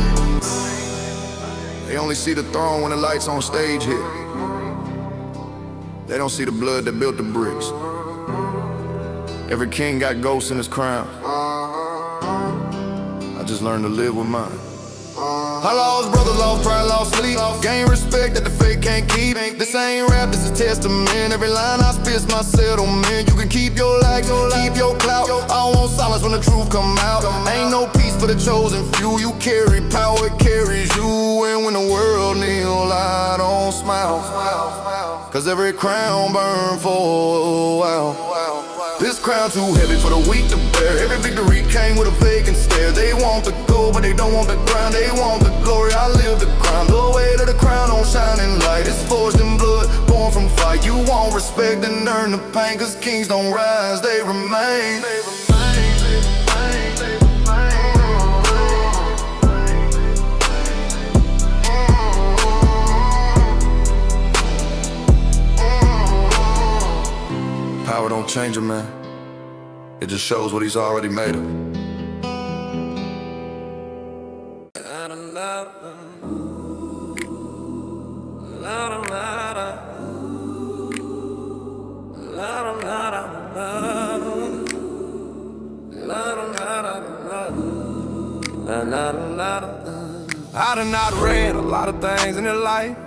They only see the throne when the lights on stage hit. They don't see the blood that built the bricks. Every king got ghosts in his crown. I just learned to live with mine. I lost brothers, lost pride, lost sleep. Gain respect that the fake can't keep. This ain't rap, this is testament. Every line I spit's my settlement. You can keep your likes, keep your clout. I don't want silence when the truth come out. Ain't no peace for the chosen few. You carry power, it carries you. And when the world kneel, I don't smile. Cause every crown burn for a while. This crown too heavy for the weak to bear. Every victory came with a vacant stare. They want the gold, but they don't want the ground. They want the glory, I live the crime. The way to the crown don't shine in light. It's forged in blood, born from fight. You want respect and earn the pain, cause kings don't rise, they remain. Power don't change a man, it just shows what he's already made of. I done not read a lot of things in your life,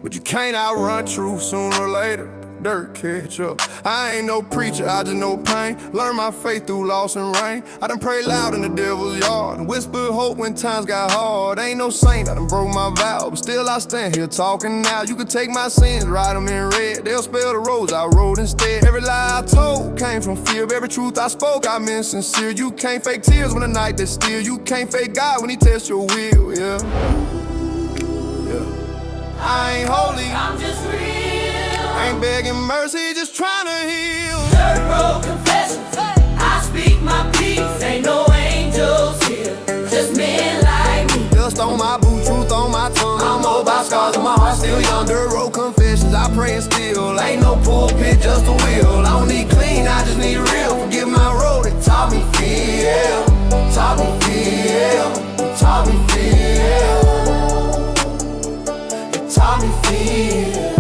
but you can't outrun truth sooner or later. Dirt catch up. I ain't no preacher, I just know pain. Learn my faith through loss and rain. I done prayed loud in the devil's yard and whispered hope when times got hard. Ain't no saint, I done broke my vow, but still I stand here talking now. You can take my sins, write them in red. They'll spell the roads I rode instead. Every lie I told came from fear. Every truth I spoke, I meant sincere. You can't fake tears when the night is still. You can't fake God when he tests your will, yeah. I ain't holy, I'm just real. ain't begging mercy, just trying to heal. Dirt road confessions, I speak my peace. Ain't no angels here, just men like me. Dust on my boot, truth on my tongue. I'm old by scars, and my heart still young. Dirt road confessions, I pray and still. Ain't no pulpit, just a will. I don't need clean, I just need real. Forgive my road, it taught me feel. Taught me feel. Taught me feel. It taught me feel.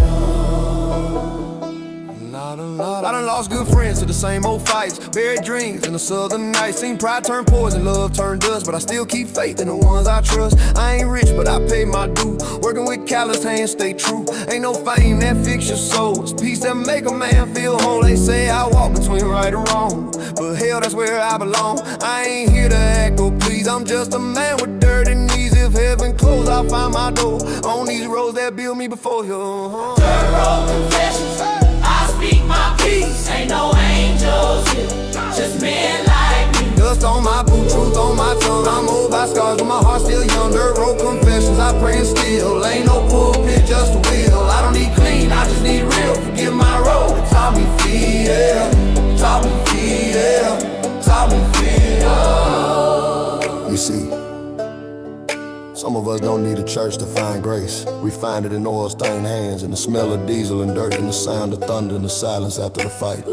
I done lost good friends to the same old fights. Buried dreams in the southern nights. Seen pride turn poison, love turn dust. But I still keep faith in the ones I trust. I ain't rich, but I pay my due. Working with callous hands, stay true. Ain't no fame that fix your soul. It's peace that make a man feel whole. They say I walk between right and wrong, but hell, that's where I belong. I ain't here to act or please. I'm just a man with dirty knees. If heaven closed, I'll find my door on these roads that build me before you. Dirt road confessions, I speak my peace. Ain't no angels here, just men like me. Dust on my boot, truth on my tongue. I'm old by scars, but my heart still young. Dirt road confessions, I pray and still. Ain't no pulpit, just a will. I don't need clean, I just need real. Forgive my road, it taught me feel. Taught me feel. Taught me feel. You see, some of us don't need a church to find grace. We find it in oil-stained hands, in the smell of diesel and dirt, in the sound of thunder, and the silence after the fight.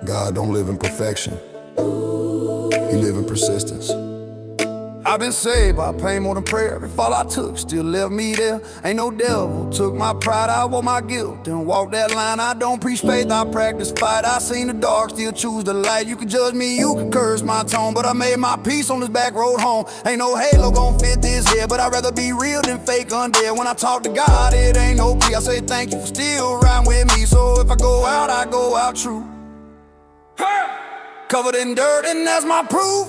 God don't live in perfection, he live in persistence. I've been saved by pain more than prayer. Every fall I took still left me there. Ain't no devil took my pride, I wore my guilt. Then walk that line, I don't preach faith, I practice fight. I seen the dark, still choose the light. You can judge me, you can curse my tone, but I made my peace on this back road home. Ain't no halo gon' fit this here, but I'd rather be real than fake undead. When I talk to God, it ain't no plea. I say thank you for still riding with me. So if I go out true. Covered in dirt, and that's my proof.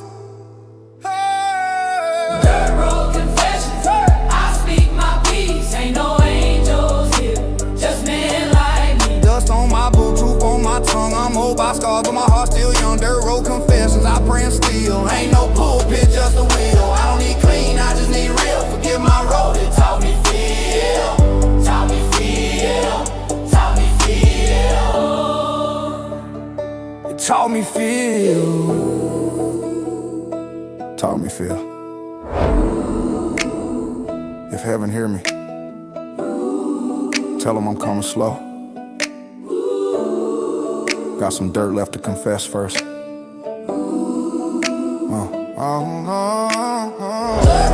Dirt road confessions, I speak my peace. Ain't no angels here, just men like me. Dust on my boot, truth on my tongue. I'm old by scars, but my heart still young. Dirt road confessions, I pray and still. Ain't no pulpit, just a will. I don't need clean, I just need real. Forgive my road, it taught me feel. Taught me feel. Taught me feel. It taught me feel. Taught me feel. If heaven hear me, tell them I'm coming slow. Got some dirt left to confess first. Dirt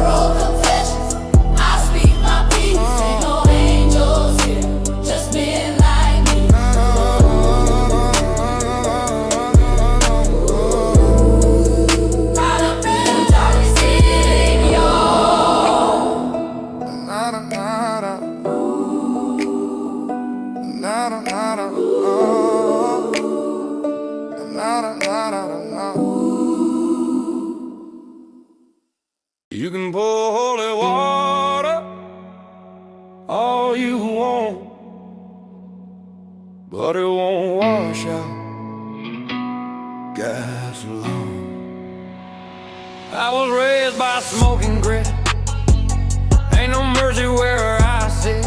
road confessions. I speak my peace. Ain't no angels here, just men like me. Caught up in the darkest in y'all. You can pour holy water all you want, but it won't wash out God's alone. I was raised by smoking grit. Ain't no mercy where I sit.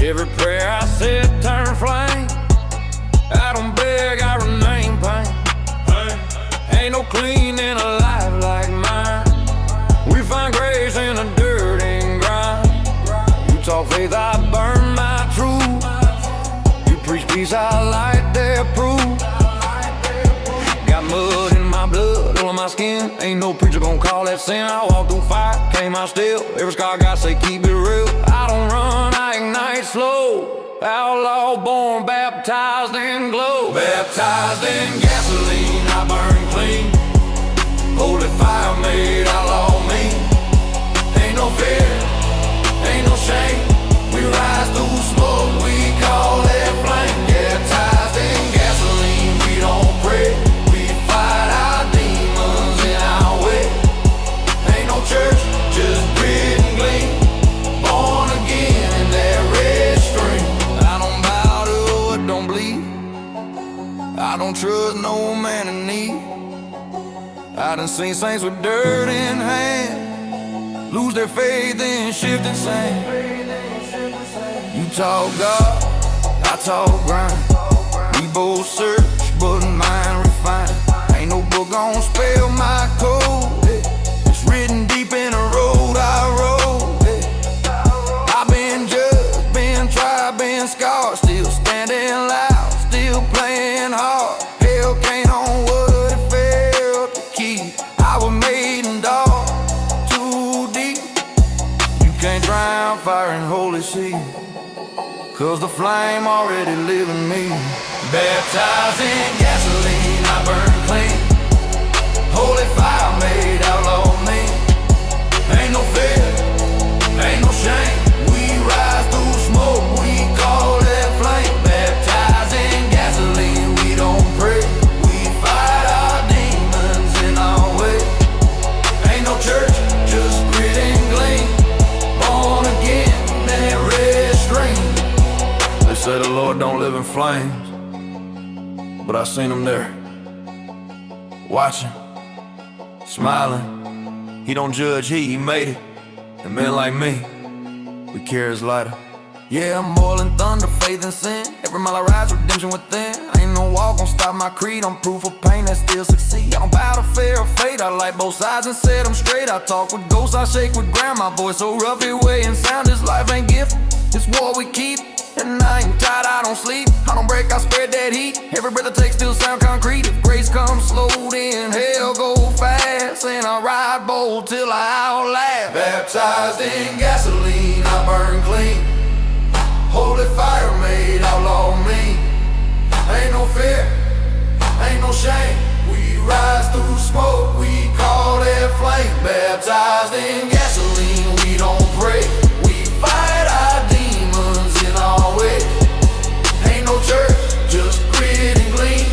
Every prayer I said turned flame. I don't beg, I remain pain. Ain't no clean in a life like mine. We find grace in the dirt and grind. You talk faith, I burn my truth. You preach peace, I light their proof. Got mud in my blood, all on my skin. Ain't no preacher gonna call that sin. I walk through fire, came out still. Every scar I got say keep it real. I don't run, I ignite slow. Outlaw born, baptized in glow. Baptized in gasoline, I burn clean. Holy fire made outlaw me. Ain't no fear, ain't no shame. We rise through smoke, we call that flame. Baptized in gasoline, we don't pray. We fight our demons in our way. Ain't no church, just grit and gleam. Born again in that red stream. I don't bow to what don't bleed. I don't trust no man in need. I done seen saints with dirt in hand lose their faith in shifting sand. You talk God, I talk grind. We both search, but mine refine. Ain't no book gon' spell my code. It's written deep in the road I rode. I've been judged, been tried, been scarred. Still standing loud, still playing hard. Hell can't on what it felt to keep. I was made in dark, too deep. You can't drown fire in holy sea, cause the flame already live in me. Baptized in gasoline, I burn clean. Holy fire made outlaw me. Ain't no fear, ain't no shame. We rise through smoke, we call that flame. Baptized in gasoline, we don't pray. We fight our demons in our way. Ain't no church, just grit and gleam. Born again, that red stream. They say the Lord don't live in flames, but I seen him there, watching, smiling. He don't judge, he made it. And men like me, we carry his lighter. Yeah, I'm boiling thunder, faith and sin. Every mile I rise, redemption within. Ain't no wall gon' stop my creed. I'm proof of pain that still succeed. I'm bout to fear of fate. I like both sides and set them straight. I talk with ghosts, I shake with ground. My voice so rough it way and sound. This life ain't gift, it's war we keep. And I ain't tired, I don't sleep. I don't break, I spread that heat. Every breath I take still sound concrete. If grace comes slow, then hell go fast. And I ride bold till I outlast. Baptized in gasoline, I burn clean. Holy fire made outlaw me. Ain't no fear, ain't no shame. We rise through smoke, we call that flame. Baptized in gasoline, we don't pray. We fight our demons in our way. Ain't no church, just grit and gleam.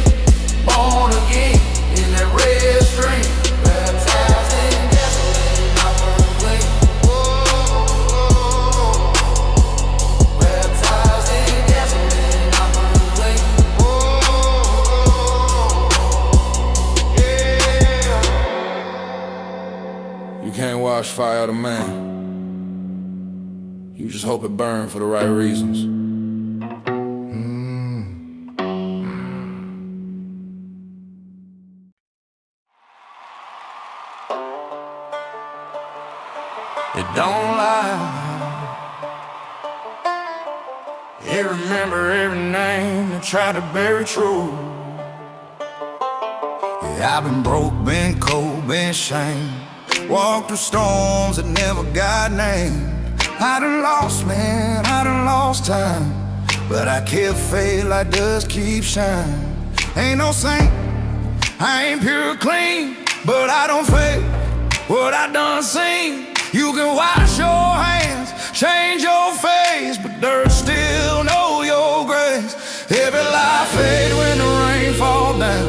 Born again in that red stream. Baptized in gasoline, I burn clean. Baptized in gasoline, I burn clean. Yeah. You can't wash fire out of man. You just hope it burns for the right reasons. it don't lie. You remember every name that tried to bury true. Yeah, I've been broke, been cold, been shamed, walked through storms that never got named. I done lost, man, I done lost time, but I kept faith like dust keep shining. Ain't no saint, I ain't pure clean, but I don't fake what I done seen. You can wash your hands, change your face, but dirt still know your grace. Every lie fade when the rain fall down,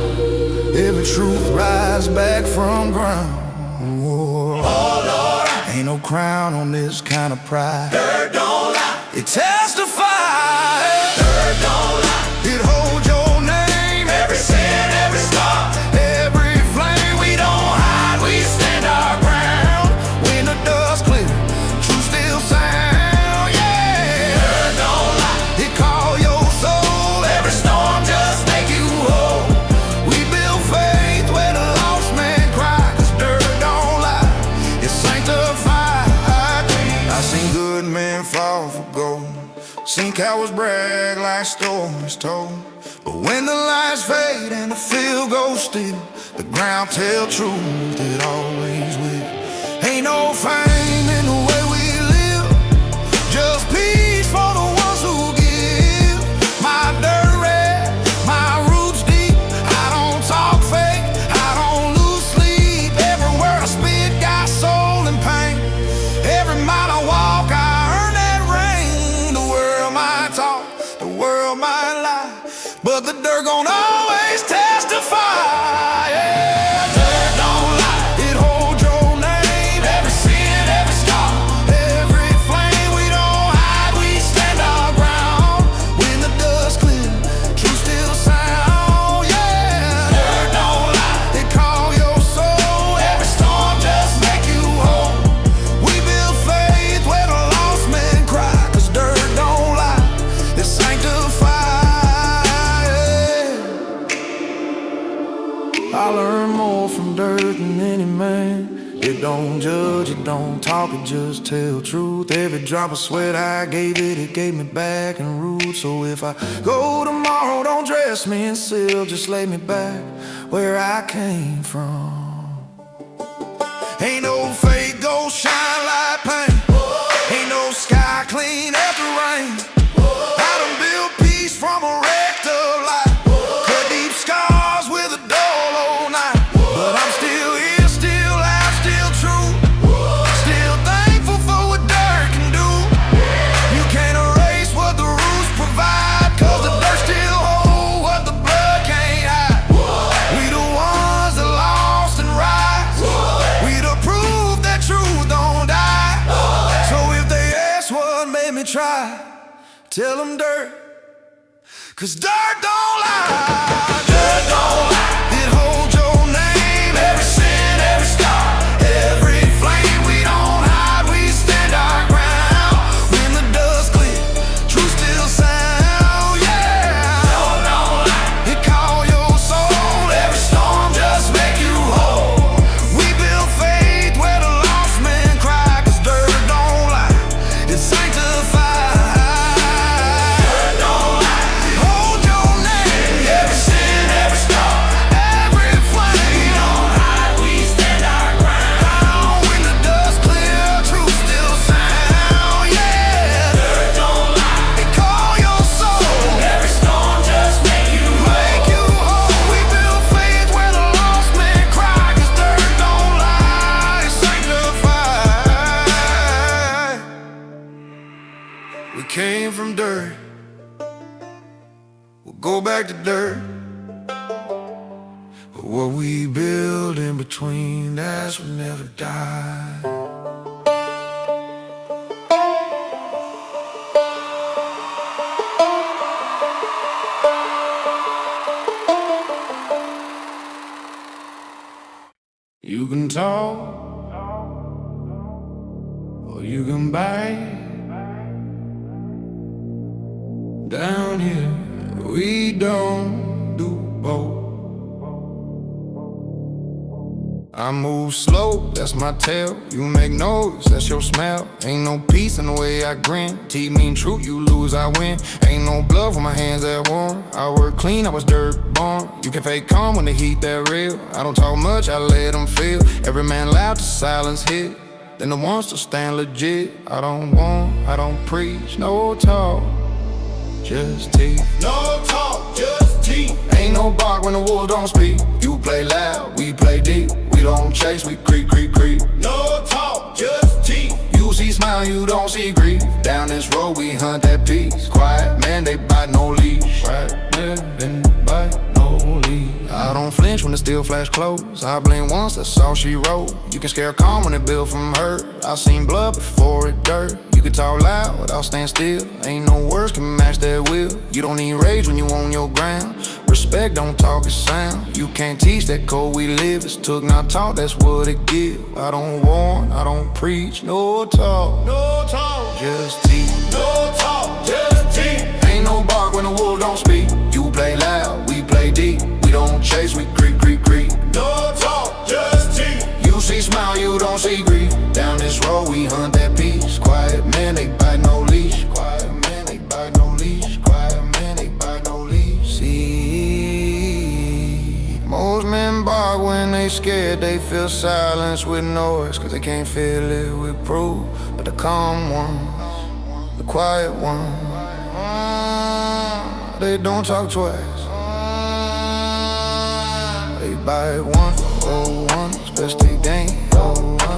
every truth rise back from ground. Whoa. Oh Lord, ain't no crown on this kind of pride. Dirt don't lie, it testifies. Dirt don't lie, it holds your name. Every sin, every scar, every flame. We don't hide, we stand our ground. When the dust clears, truth still sound. Yeah, dirt don't lie, it call your soul. Every storm just make you whole. We build faith where the lost man cry, 'cause dirt don't lie, it's sanctified. I seen good men fall for gold, seen cowards brag like stories told. But when the lights fade and the field goes still, the ground tell truth, it always will. Ain't no fame in the way we live, just peace for the ones who give. My dirt red, my roots deep, I don't talk fake, I don't lose sleep. Every word I spit got soul and pain. Every mile I walk, I earn that rain. The world might talk, the world might lie, but the dirt gon' always testify. Yeah, dirt don't lie, it holds your name. Every sin, every scar, every flame. We don't hide, we stand our ground. When the dust clears, truth still sound. Yeah, dirt don't lie, it call your soul. Every storm just make you whole. We build faith where the lost men cry, 'cause dirt don't lie, it's sanctified. I learn more from dirt than any man. It don't judge, it don't talk, it just tell truth. Every drop of sweat I gave it, it gave me back and root. So if I go tomorrow, don't dress me in silk, just lay me back where I came from. Ain't no fake gold shine like paint, ain't no sky clean after rain. I done built peace from a wrecked up life, cut deep scars with a dull old knife. But I'm still here, still loud, still true, still thankful for what dirt can do. You can't erase what the roots provide, 'cause the dirt still hold what the blood can't hide. We the ones that lost and rise, we the proof that truth don't die. So if they ask what made me try, tell them dirt, 'cause dirt don't lie. Dirt don't lie, it holds your name. Every sin, every scar, every flame. We don't hide, we stand our ground. When the dust clears, truth still sound. Yeah, dirt don't lie, it call your soul. Every storm just make you whole. We build faith where the lost men cry, 'cause dirt don't lie, it's sanctified. Dirt don't lie, hold your name. Every sin, every scar, every flame. We don't hide, we stand our ground. When the dust clear, truth still sound. Yeah, dirt don't lie, it call your soul. Every storm just make you whole. We build faith where the lost men cry, 'cause dirt don't lie, it's sanctified. We came from dirt, we'll go back to dirt. But what we build in between, that's what never die. You can talk, or you can bite. Down here, we don't do both. I move slow, that's my tail. You make noise, that's your smell. Ain't no peace in the way I grin. Teeth mean truth, you lose, I win. Ain't no blood when my hands that warm. I work clean, I was dirt born. You can fake calm when the heat that real. I don't talk much, I let them feel. Every man loud to silence hit. Then the ones to stand legit. I don't preach, no talk, just teeth. No talk, just teeth. Ain't no bark when the wolves don't speak. You play loud, we play deep. We don't chase, we creep, creep, creep. No talk, just teeth. You see smile, you don't see grief. Down this road, we hunt that peace. Quiet man, they bite no leash. Quiet man, they bite no leash. I don't flinch when the steel flash close. I blink once, that's all she wrote. You can scare calm when it build from hurt. I seen blood before it dirt. You can talk loud without stand still. Ain't no words can match that will. You don't need rage when you on your ground. Respect, don't talk, it's sound. You can't teach that code we live. It's took, not taught, that's what it give. I don't warn, I don't preach, no talk. No talk, Just teeth. no talk, just teeth. Ain't no bark when the wolves don't speak. You play loud, we play deep. We don't chase, we creep, creep, creep. No talk, just teeth. You see smile, you don't see grief. Down this road, we hunt that peace. Quiet man, they bite no leash. Quiet man, they bite no leash. Quiet man, they bite no leash. See, most men bark when they scared. They feel silence with noise, cause they can't feel it with proof. But the calm ones, the quiet ones, they don't talk twice. They bite one, oh one, best they ain't.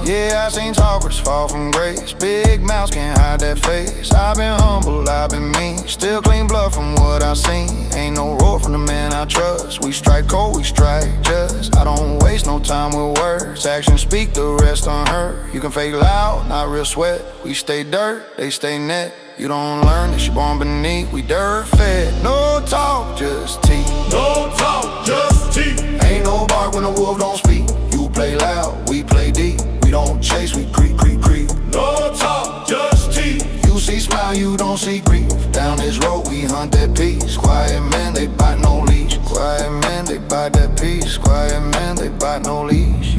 Yeah, I seen talkers fall from grace. Big mouths can't hide that face. I've been humble, I've been mean. Still clean blood from what I seen. Ain't no road from the man I trust. We strike cold, we strike just. I don't waste no time with words. Actions speak, the rest unheard. You can fake loud, not real sweat. We stay dirt, they stay net. You don't learn this, you born beneath. We dirt fed. No talk, just teeth. No talk, just teeth. Ain't no bark when the wolf don't speak. You play loud, we play deep. We don't chase, we creep, creep, creep. No talk, just teeth. You see smile, you don't see grief. Down this road, we hunt that peace. Quiet man, they bite no leash. Quiet man, they bite that peace. Quiet man, they bite no leash.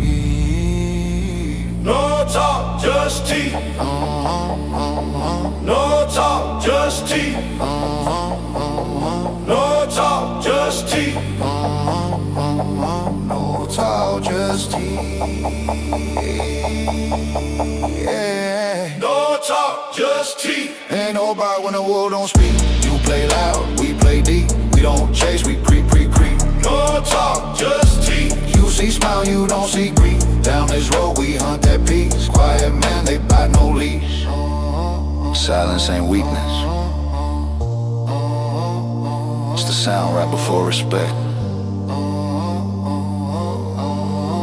No talk, just teeth. No talk, just teeth. No talk, just teeth. No talk, just teeth. Yeah. No talk, just teeth. Ain't nobody when the wolf don't speak. You play loud, we play deep. We don't chase, we creep, creep, creep. No talk, just teeth. You see smile, you don't see grief. Down this road, we hunt that peace. Quiet man, they bite no leash. Silence ain't weakness. It's the sound right before respect.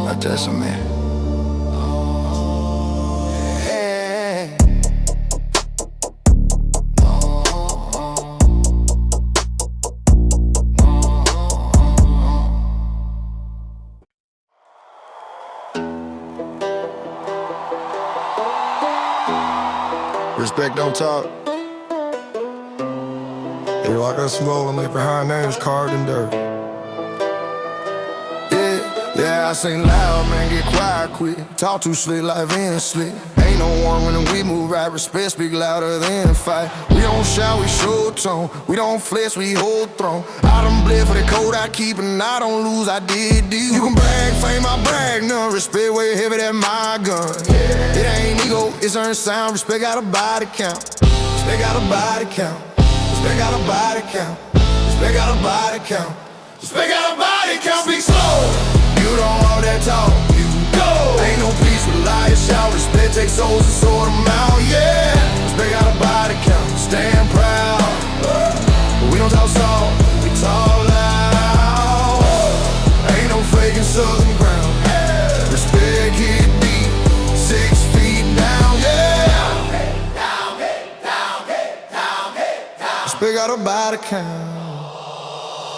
I test him, man. Respect don't talk. They walk us slow and leave behind names carved in dirt. Yeah, I sing loud, man, get quiet quick. Talk too slick, life ain't slick. Ain't no one when we move right, respect speak louder than fight. We don't shout, we show tone. We don't flex, we hold throne. I done bled for the code I keep and I don't lose, I did deal. You can brag, fame, I brag, none. Respect way heavy, that my gun. It ain't ego, it's earned sound. Respect got a body count. Respect got a body count. Respect got a body count. Respect got a body count. Respect got a body count. Speak slow. You don't all that talk, you go. Ain't no peace with liars shout. Respect takes souls and sort them out, yeah. Respect got a body count, stand proud. But we don't talk soft, we talk loud. Ain't no faking southern ground. Respect hit deep, 6 feet down, yeah. Head down, head down, head down, head down. Respect got a body count.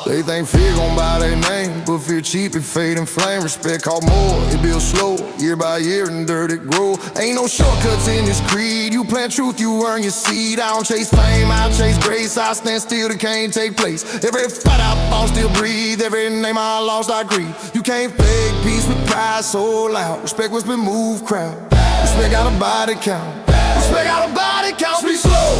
They think fear gon' buy their name, but fear cheap and fade and flame. Respect called more, it builds slow, year by year and dirt it grow. Ain't no shortcuts in this creed. You plant truth, you earn your seed. I don't chase fame, I chase grace. I stand still, it can't take place. Every fight I fall, still breathe. Every name I lost, I grieve. You can't fake peace with pride so loud. Respect what's been moved, crowd. Respect got a body count. Respect got a body count. Speak slow.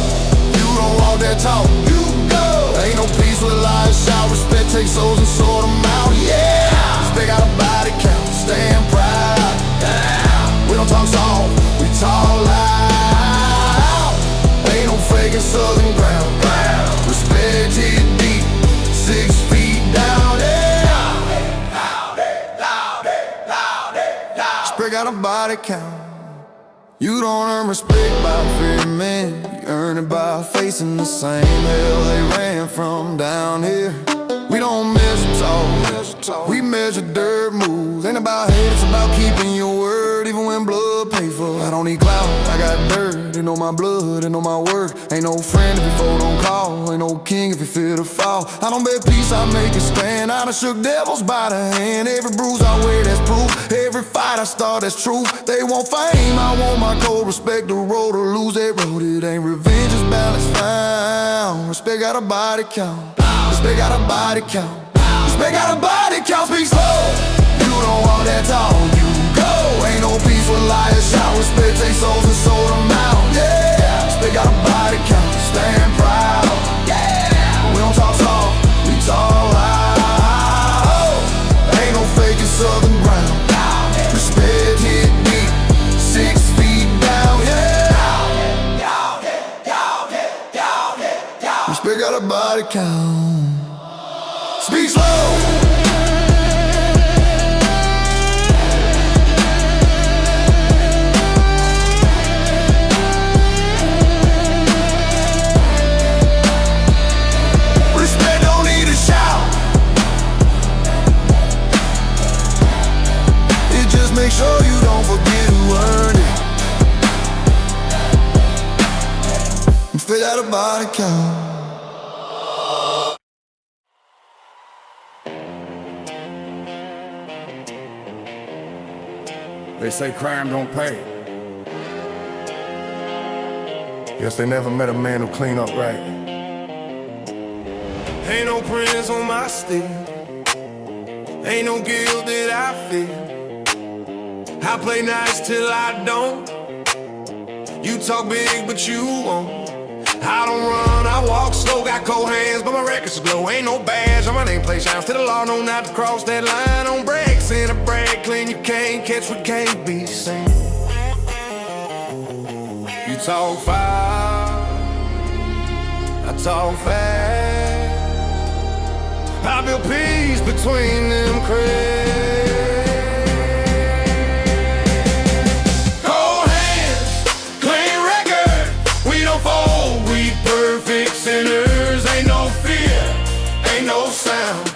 You don't walk that talk. You go. Ain't no peace with lies. Shout. Respect take souls and sort them out. Yeah. Respect got a body count. Stand proud. Yeah. We don't talk soft. We talk loud. Ain't no faking southern ground. Respect hit deep. 6 feet down. Yeah. Respect got a body count. You don't earn respect by fear, man. You earn it by facing the same hell they ran from down here. We don't measure tall, we measure dirt moves. Ain't about hate, it's about keeping your word, even when blood pay for. I don't need clout, I got dirt. They know my blood, they know my work. Ain't no friend if you fold on call. Ain't no king if you fear to fall. I don't bet peace, I make it stand. I done shook devils by the hand. Every bruise I wear, that's proof. Every fight I start, that's truth. They want fame, I want my code. Respect the road or lose that road. It ain't revenge, it's balance found. Respect got a body count. Respect got a body count. Respect got a body count. Speak slow. You don't walk that tall. You go. Ain't no peace with liars. Shout. Respect take souls and sold them out. Yeah. Respect got a body count. Stand proud. Yeah. We don't talk soft. We talk loud. Ain't no faking southern ground. Respect hit deep. 6 feet down. Yeah. Respect got a body count. Speak slow. Respect don't need a shout. It just makes sure you don't forget who earned it. Respect got a body count. They say crime don't pay. Guess they never met a man who clean up right. Ain't no prints on my steel. Ain't no guilt that I feel. I play nice till I don't. You talk big but you won't. I don't run, I walk slow. Got cold hands but my records glow. Ain't no badge on my nameplate. Shines to the law, know not to cross that line. On breaks in a brake clean. You can't catch what can't be seen. You talk fire, I talk fast. I build peace between them cracks. Cold hands, clean record. We don't fold, we perfect sinners. Ain't no fear, ain't no sound.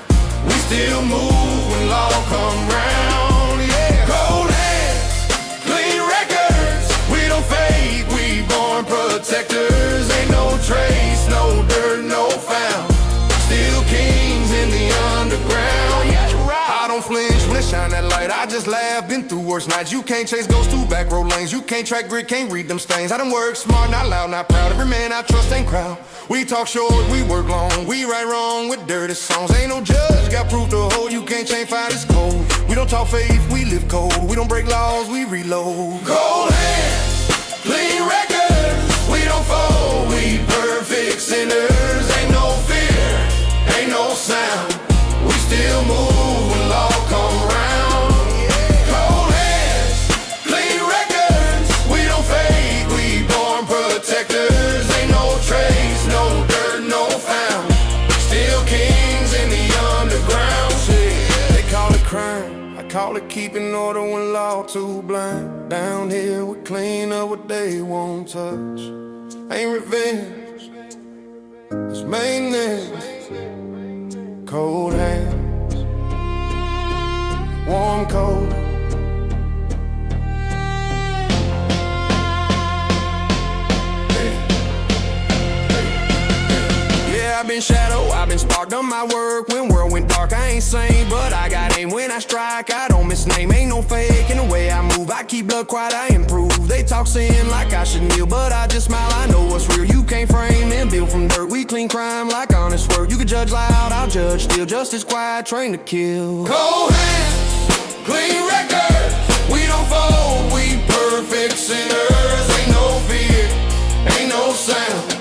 We still move when law come round. Yeah. Cold hands, clean records. We don't fake, we born protectors. Ain't no trace, no dirt, no found. Still kings in the underground. Yeah, right. I don't flinch when it shine that light. I just laugh, been through worse nights. You can't chase ghosts through back road lanes. You can't track grit, can't read them stains. I done work smart, not loud, not proud. Every man I trust ain't crowd. We talk short, we work long. We right wrong with dirty songs. Ain't no judge, got proof to hold. You can't change fire, it's cold. We don't talk faith, we live cold. We don't break laws, we reload. Cold hands, clean records. We don't fold, we perfect sinners. Ain't no fear, ain't no sound. We still move when law come round. Cold hands, clean records. We don't fake, we born protectors. Ain't no trace, no dirt, no found. Still kings in the underground. They call it crime, I call it keeping order when law too blind. Down here we clean up what they won't touch. Ain't revenge, it's maintenance. Cold hands, warm cold. Yeah, I've been shadow, I've been and spark. Done my work when world went dark. I ain't sane, but I got aim when I strike. I don't miss name, ain't no fake in the way I move. I keep blood quiet, I improve. They talk sin like I should kneel, but I just smile, I know what's real. You can't frame and build from dirt. We clean crime like honest work. You can judge loud, I'll judge still. Justice quiet, trained to kill. Cold hands, clean records. We don't fold, we perfect sinners. Ain't no fear, ain't no sound.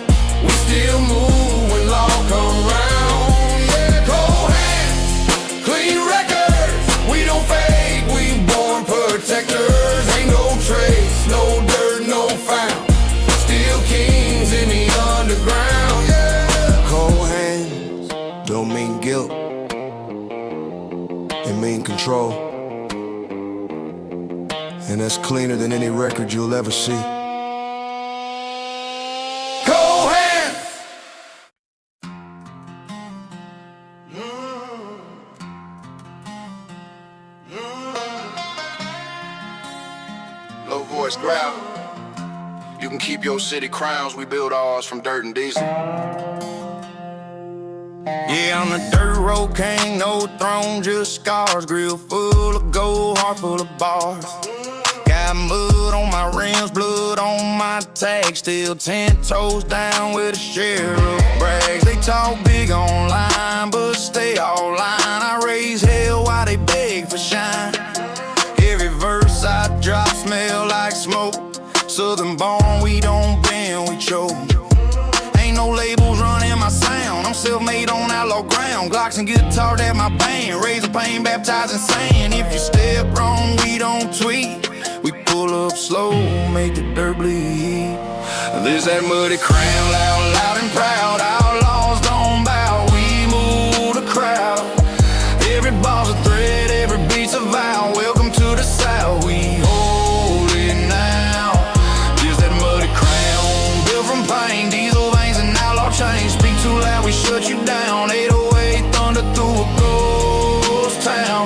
We still move when law come round. Yeah, cold hands, clean records. We don't fake, we born protectors. Ain't no trace, no dirt, no found. Still kings in the underground. Yeah. Cold hands don't mean guilt, it mean control. And that's cleaner than any record you'll ever see. Cold hands. Low voice growl. You can keep your city crowns, we build ours from dirt and diesel. Yeah, I'm the dirt road king, no throne, just scars. Grill full of gold, heart full of bars. Got mud on my rims, blood on my tag. Still 10 toes down with a sheriff brags. They talk big online, but stay offline. I raise hell while they beg for shine. Every verse I drop smell like smoke. Southern born, we don't bend, we choke. Ain't no labels running my sound. I'm self-made on outlaw ground. Glocks and guitars at my band. Razor pain, baptizing sand. If you step wrong, we don't tweet. We pull up slow, make the dirt bleed. This that muddy crown, loud, loud and proud. Outlaws don't bow, we move the crowd. Every ball's a threat, every beat's a vow. Welcome to the South, we hold it now. This that muddy crown, built from pain, diesel veins and outlaw chains. Speak too loud, we shut you down. 808 thunder through a ghost town.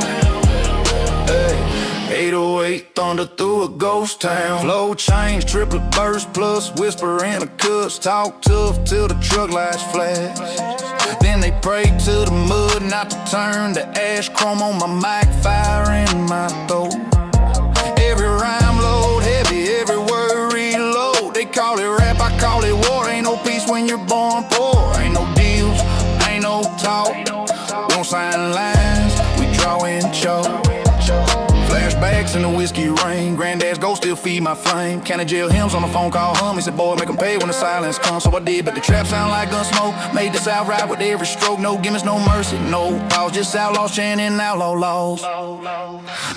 808 thunder through a ghost town. Flow change, triplet burst plus whisper in a cuss. Talk tough till the truck lights flash. Then they pray to the mud not to turn to ash. Chrome on my mic, fire in my throat. Every rhyme load heavy, every word reload. They call it rap, I call it war. Ain't no peace when you're born poor. Ain't no deals, ain't no talk. Won't sign lines, we draw in chalk. Flashbacks in the whiskey rain. Granddad's ghost still feed my flame. County jail hymns on the phone call hum. He said, boy, make 'em pay when the silence comes. So I did, but the trap sound like gun smoke. Made this out right with every stroke. No gimmicks, no mercy, no pause. Just outlaws chanting outlaw laws.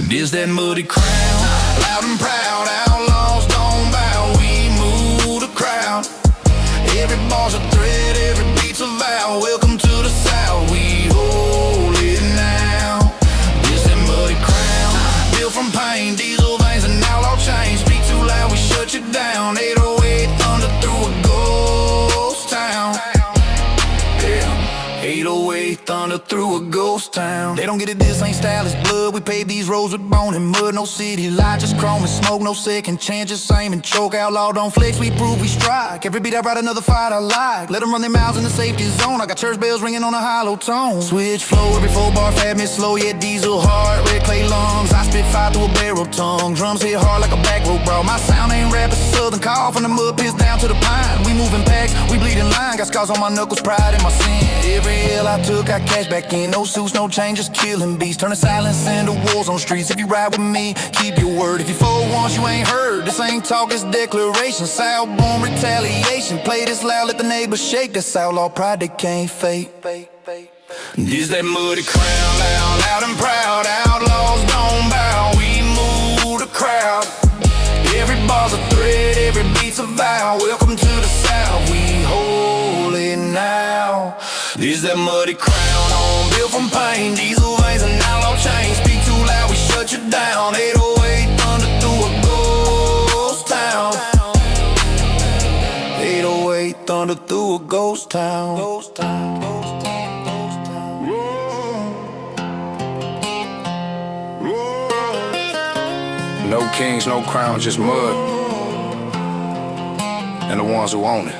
This that muddy crown, loud and proud. Outlaws don't bow, we move the crowd. Every bar's a threat, every beat's a vow. Welcome to the South, we hold it now. This that muddy crown, built from pain, diesel veins and outlaw chains. Speak too loud, we shut you down. 808 thunder through a ghost town. Yeah, 808 thunder through a ghost town. They don't get it, this ain't style, it's blood. We paved these roads with bone and mud. No city light, just chrome and smoke. No second chance, just aim and choke. Outlaw don't flex, we prove we strike. Every beat I write, another fight I like. Let them run their mouths in the safety zone. I got church bells ringing on a hollow tone. Switch flow, every 4-bar fat miss slow. Yeah, diesel hard, red clay lungs. I spit fire through a barrel tongue. Drums hit hard like a back row bro. My sound ain't rap, it's a southern call. From the mud pits down to the pine. We moving packs, we bleeding line. Got scars on my knuckles, pride in my sin. Every L I took, I cash back in. No suits, no changes, killing beats. Turning silence into wars on streets. If you ride with me, keep your word. If you fold once, you ain't heard. This ain't talk, it's declaration. Southborn retaliation. Play this loud, let the neighbors shake. That's outlaw pride they can't fake. This that muddy crown, loud, loud and proud. Outlaws don't bow, we move the crowd. Every bar's a threat, every beat's a vow. Welcome to the South, we hold it now. This that muddy crown, on built from pain, diesel veins and outlaw chains. Speak too loud, we shut you down. 808 thunder through a ghost town. 808 thunder through a ghost town. Ghost town, ghost town, ghost town. No kings, no crowns, just mud. And the ones who own it.